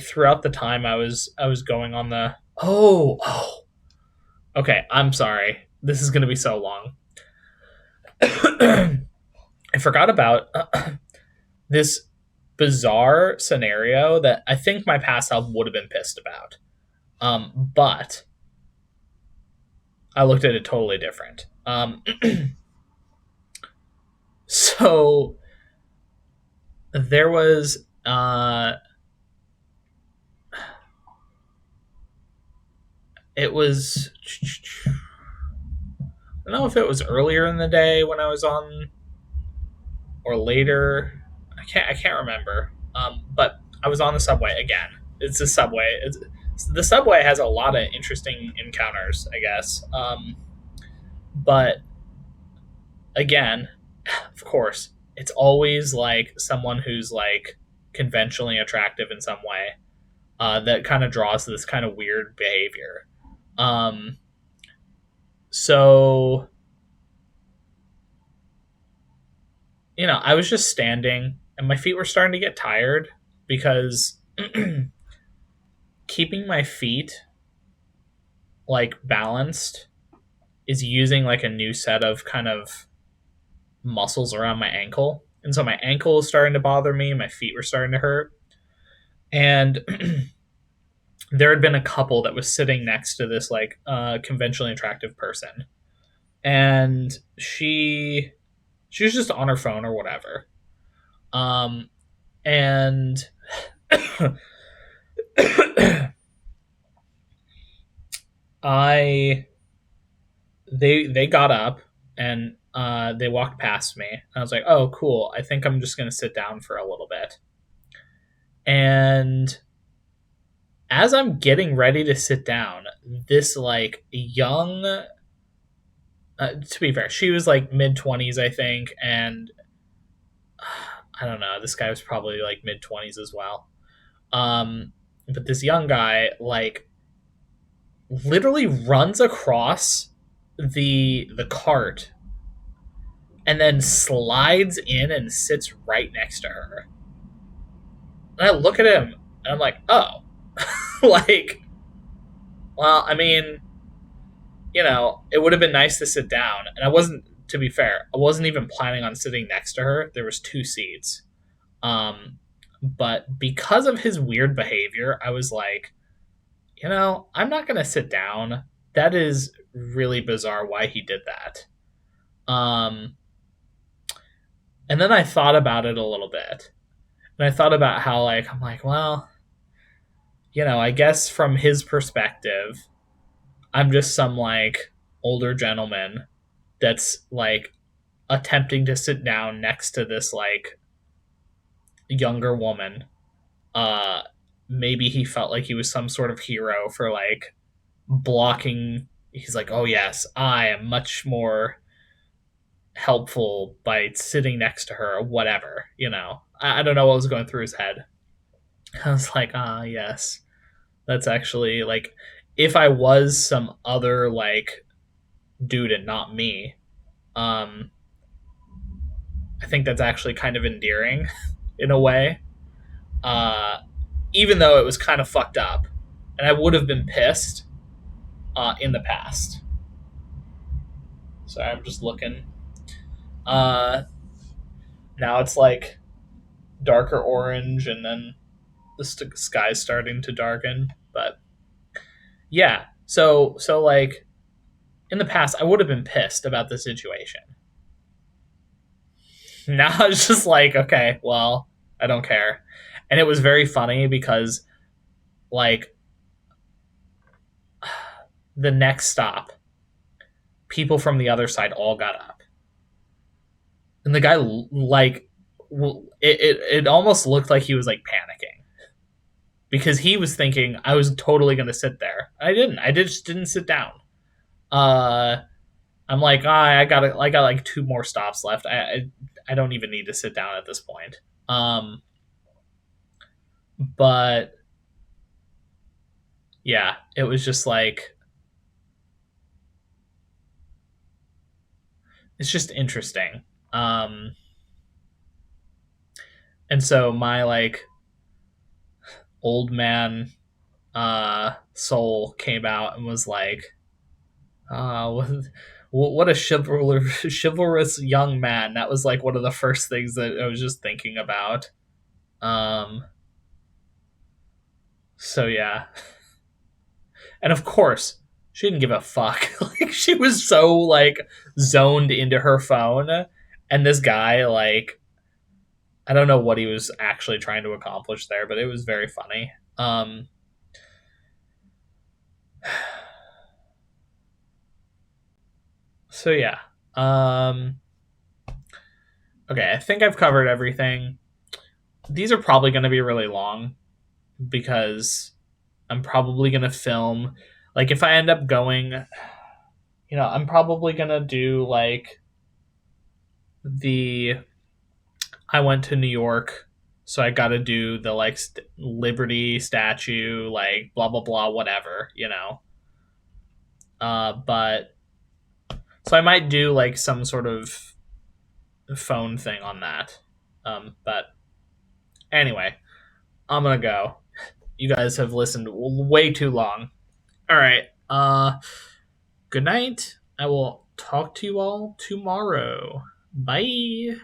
throughout the time I was going on the okay, I'm sorry. This is going to be so long. I forgot about this bizarre scenario that I think my past self would have been pissed about. But I looked at it totally different. So there was it was I don't know if it was earlier in the day when I was on or later. I can't remember. But I was on the subway again. It's the subway. The subway has a lot of interesting encounters, I guess. But again, of course, it's always like someone who's like conventionally attractive in some way that kind of draws this kind of weird behavior. Um, so I was just standing and my feet were starting to get tired because keeping my feet like balanced is using like a new set of kind of muscles around my ankle. And so my ankle was starting to bother me, my feet were starting to hurt. And there had been a couple that was sitting next to this like conventionally attractive person. And she was just on her phone or whatever. And I they got up and they walked past me. And I was like, "Oh, cool. I think I'm just going to sit down for a little bit." And as I'm getting ready to sit down, this like young to be fair, she was like mid-20s, I think, and I don't know, this guy was probably like mid-20s as well. But this young guy like literally runs across the cart and then slides in and sits right next to her. And I look at him and I'm like, "Oh." Like, well, I mean, it would have been nice to sit down. And I wasn't, to be fair, I wasn't even planning on sitting next to her. There was two seats. But because of his weird behavior, I was like, I'm not going to sit down. That is really bizarre why he did that. And then I thought about it a little bit. And I thought about how, like, I'm like, well, I guess from his perspective, I'm just some, like, older gentleman that's, like, attempting to sit down next to this, like, younger woman. Uh, Maybe he felt like he was some sort of hero for, like, blocking. He's like, oh yes, I am much more helpful by sitting next to her or whatever, you know. I don't know what was going through his head. I was like, ah, yes, that's actually like, if I was some other like dude and not me, um, I think that's actually kind of endearing in a way. Uh, Even though it was kind of fucked up, and I would have been pissed in the past. Sorry, I'm just looking. Uh, Now it's like darker orange, and then the sky's starting to darken. But yeah, so like in the past, I would have been pissed about the situation. Now it's just like, okay, well, I don't care. And it was very funny because like the next stop, people from the other side all got up, and the guy like it almost looked like he was like panicking because he was thinking I was totally going to sit there. I didn't. I just didn't sit down. Uh, I'm like, I got like two more stops left. I don't even need to sit down at this point. But yeah, it was just like, it's just interesting. Um, and so my like old man soul came out and was like, what, what a chivalrous young man. That was like one of the first things that I was just thinking about. Um, so yeah, and of course she didn't give a fuck. Like she was so like zoned into her phone, and this guy like, I don't know what he was actually trying to accomplish there, but it was very funny. So yeah. Um, okay, I think I've covered everything. These are probably going to be really long because I'm probably going to film. Like, if I end up going, I'm probably going to do like the. I went to New York, so I got to do the like Liberty statue, like blah, blah, blah, whatever. But so I might do like some sort of phone thing on that. But anyway, I'm gonna go. You guys have listened way too long. All right. Good night. I will talk to you all tomorrow. Bye.